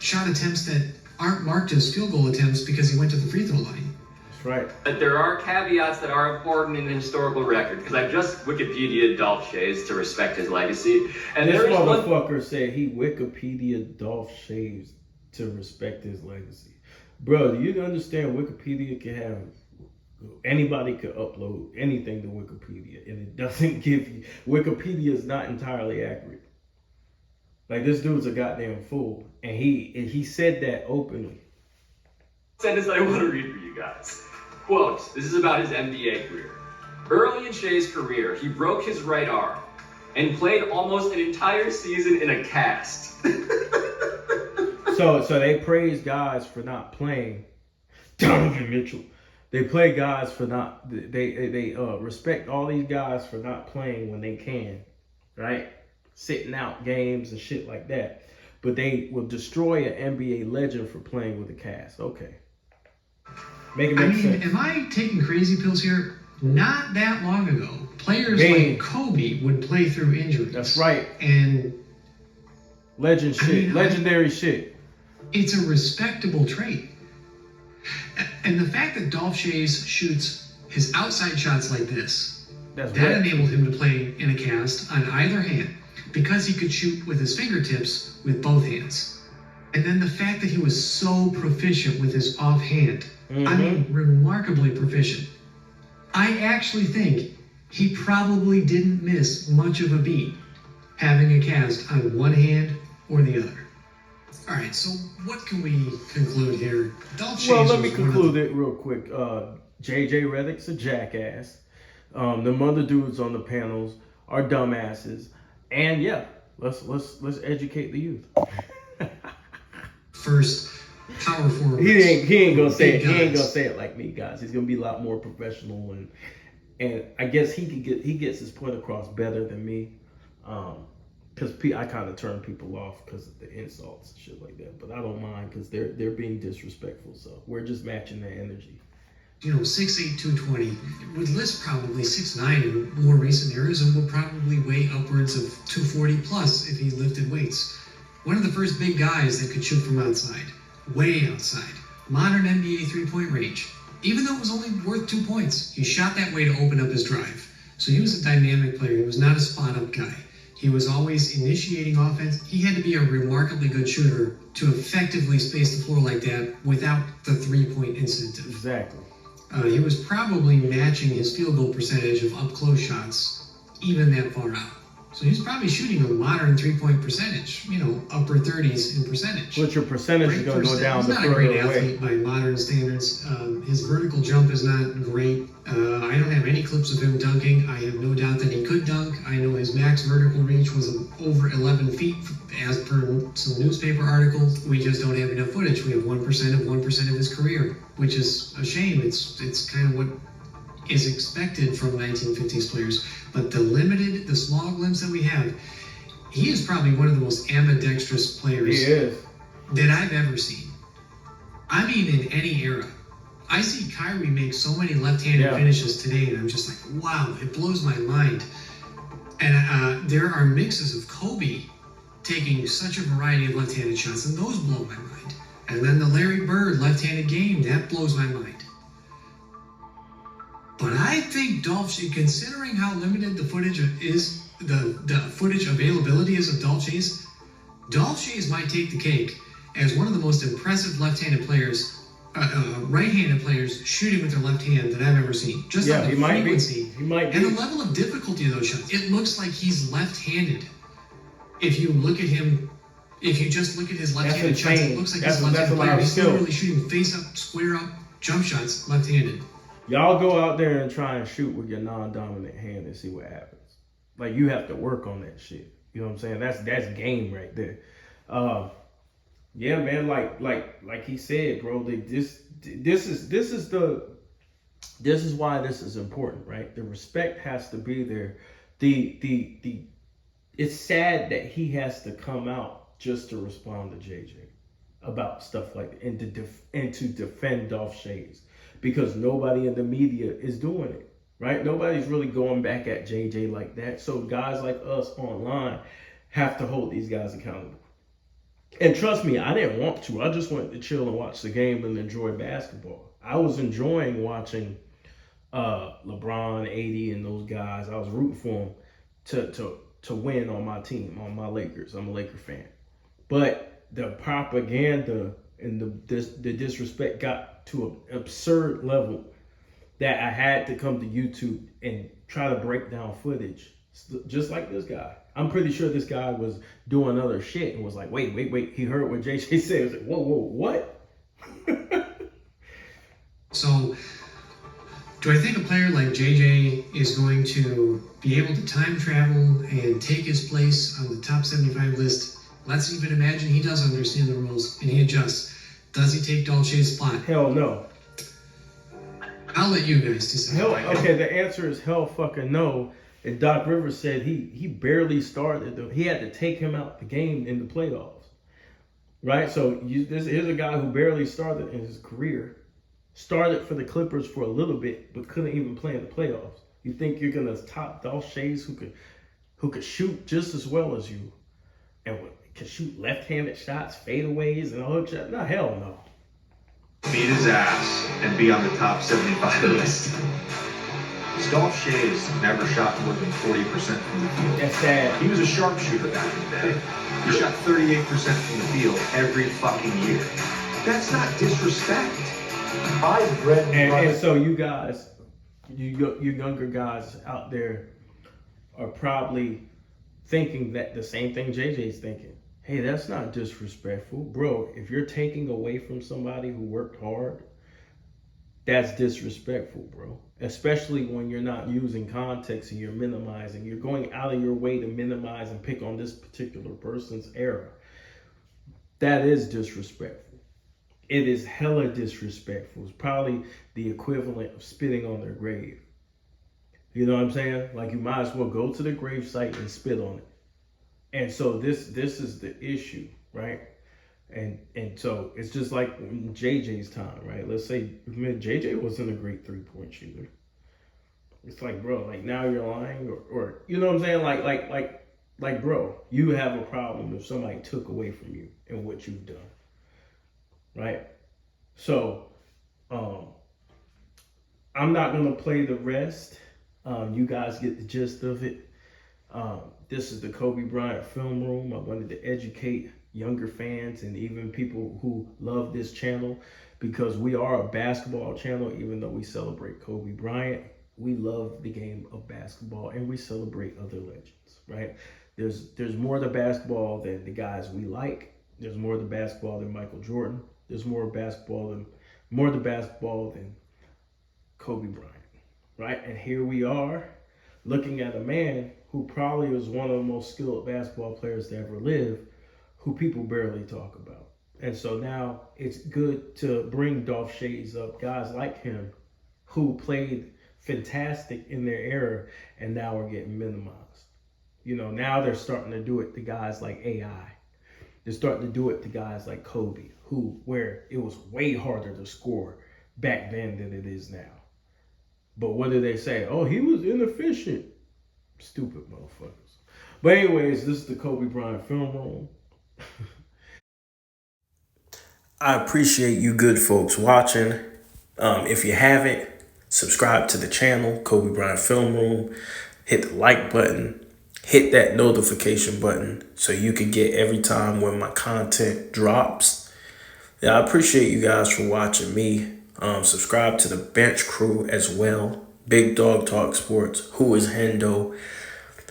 shot attempts that aren't marked as field goal attempts because he went to the free throw line. That's right. But there are caveats that are important in the historical record, because I've just Wikipedia'd Dolph Schayes to respect his legacy. And This there is one. motherfucker said he Wikipedia Dolph Schayes to respect his legacy. Bro, do you understand Wikipedia can have, anybody could upload anything to Wikipedia and it doesn't give you, Wikipedia is not entirely accurate. Like, this dude's a goddamn fool. And he said that openly. Sentence I want to read for you guys. Quote, this is about his NBA career. Early in Shay's career, he broke his right arm and played almost an entire season in a cast. So they praise guys for not playing. Donovan Mitchell. They play guys for not, they respect all these guys for not playing when they can, right? Sitting out games and shit like that. But they will destroy an NBA legend for playing with a cast. Okay. Make it make sense. Am I taking crazy pills here? Not that long ago, players Man. like Kobe would play through injuries. That's right. And Legend shit. Legendary shit. it's a respectable trait. And the fact that Dolph Schayes shoots his outside shots like this, that enabled him to play in a cast on either hand because he could shoot with his fingertips with both hands. And then the fact that he was so proficient with his offhand, I mean, remarkably proficient. I actually think he probably didn't miss much of a beat having a cast on one hand or the other. All right, so what can we conclude here? Dolph Schayes. Well, let me conclude it real quick. JJ Redick's a jackass. Them other dudes on the panels are dumbasses. And yeah, let's educate the youth. First power forward. He ain't gonna say it. He ain't gonna say it like me, guys. He's gonna be a lot more professional and I guess he gets his point across better than me. Because I kind of turn people off because of the insults and shit like that. But I don't mind because they're being disrespectful. So we're just matching that energy. You know, 6'8", 220, would list probably 6'9" in more recent eras and would probably weigh upwards of 240 plus if he lifted weights. One of the first big guys that could shoot from outside, way outside. Modern NBA three-point range. Even though it was only worth 2 points, he shot that way to open up his drive. So he was a dynamic player. He was not a spot-up guy. He was always initiating offense. He had to be a remarkably good shooter to effectively space the floor like that without the three-point incentive. Exactly. He was probably matching his field goal percentage of up-close shots even that far out. So he's probably shooting a modern three-point percentage, you know, upper 30s in percentage. But your percentage is going to go down the further away. He's not a great athlete by modern standards. His vertical jump is not great. I don't have any clips of him dunking. I have no doubt that he could dunk. I know his max vertical reach was over 11 feet as per some newspaper articles. We just don't have enough footage. We have 1% of 1% of his career, which is a shame. It's kind of what is expected from 1950s players. But the small glimpse that we have, he is probably one of the most ambidextrous players that I've ever seen. I mean, in any era. I see Kyrie make so many left-handed finishes today, and I'm just like, wow, it blows my mind. And there are mixes of Kobe taking such a variety of left-handed shots, and those blow my mind. And then the Larry Bird left-handed game, that blows my mind. But I think Dolph Schayes, considering how limited the footage is, the footage availability is of Dolph Schayes might take the cake as one of the most impressive left-handed players, right-handed players shooting with their left hand that I've ever seen. Just on the frequency he might be. and the level of difficulty of those shots. It looks like he's left-handed. If you look at him, if you just look at his left-handed shots, it looks like he's a left-handed player. He's literally shooting face-up, square-up jump shots left-handed. Y'all go out there and try and shoot with your non-dominant hand and see what happens. Like, you have to work on that shit. You know what I'm saying? That's game right there. Yeah, man. Like he said, bro. This is why this is important, right? The respect has to be there. It's sad that he has to come out just to respond to JJ about stuff like that and to defend Dolph Schayes, because nobody in the media is doing it, right? Nobody's really going back at JJ like that. So guys like us online have to hold these guys accountable. And trust me, I didn't want to. I just wanted to chill and watch the game and enjoy basketball. I was enjoying watching LeBron, AD, and those guys. I was rooting for them to win on my team, on my Lakers. I'm a Laker fan. But the propaganda and the disrespect got to an absurd level that I had to come to YouTube and try to break down footage, just like this guy. I'm pretty sure this guy was doing other shit and was like, wait. He heard what JJ said. He was like, whoa, what? So, do I think a player like JJ is going to be able to time travel and take his place on the top 75 list? Let's even imagine he does understand the rules and he adjusts. Does he take Dolph Schayes' spot? Hell no. I'll let you guys decide. Okay, the answer is hell fucking no. And Doc Rivers said he barely started. He had to take him out the game in the playoffs, right? So here's a guy who barely started in his career. Started for the Clippers for a little bit, but couldn't even play in the playoffs. You think you're gonna top Dolph Schayes, who could shoot just as well as you, and can shoot left-handed shots, fadeaways, and hook shots? No, hell no. Beat his ass and be on the top 75 list. Dolph Schayes never shot more than 40% from the field. That's sad. He was a sharpshooter back in the day. He shot 38% from the field every fucking year. That's not disrespect. And so you guys, you younger guys out there are probably thinking that the same thing JJ's thinking. Hey, that's not disrespectful. Bro, if you're taking away from somebody who worked hard, that's disrespectful, bro. Especially when you're not using context and you're minimizing. You're going out of your way to minimize and pick on this particular person's era. That is disrespectful. It is hella disrespectful. It's probably the equivalent of spitting on their grave. You know what I'm saying? Like, you might as well go to the grave site and spit on it. And so this is the issue, right? And so it's just like in JJ's time, right? Let's say JJ wasn't a great 3-point shooter. It's like, bro, like, now you're lying, or you know what I'm saying? Like, bro, you have a problem if somebody took away from you and what you've done, right? So, I'm not gonna play the rest. You guys get the gist of it. This is the Kobe Bryant Film Room. I wanted to educate younger fans and even people who love this channel, because we are a basketball channel. Even though we celebrate Kobe Bryant, we love the game of basketball and we celebrate other legends, right? There's more to basketball than the guys we like. There's more to basketball than Michael Jordan. There's more to basketball than Kobe Bryant, right? And here we are looking at a man who probably was one of the most skilled basketball players to ever live, who people barely talk about. And so now it's good to bring Dolph Schayes up, guys like him who played fantastic in their era and now are getting minimized. You know, now they're starting to do it to guys like AI. They're starting to do it to guys like Kobe, where it was way harder to score back then than it is now. But what do they say? Oh, he was inefficient. Stupid motherfuckers. But anyways, this is the Kobe Bryant Film Room. I appreciate you good folks watching. If you haven't, subscribe to the channel, Kobe Bryant Film Room. Hit the like button. Hit that notification button so you can get every time when my content drops. Yeah, I appreciate you guys for watching me. Subscribe to the bench crew as well. Big Dog Talk Sports. Who is Hendo?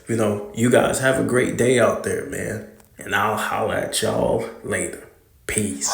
You know, you guys have a great day out there, man. And I'll holler at y'all later. Peace.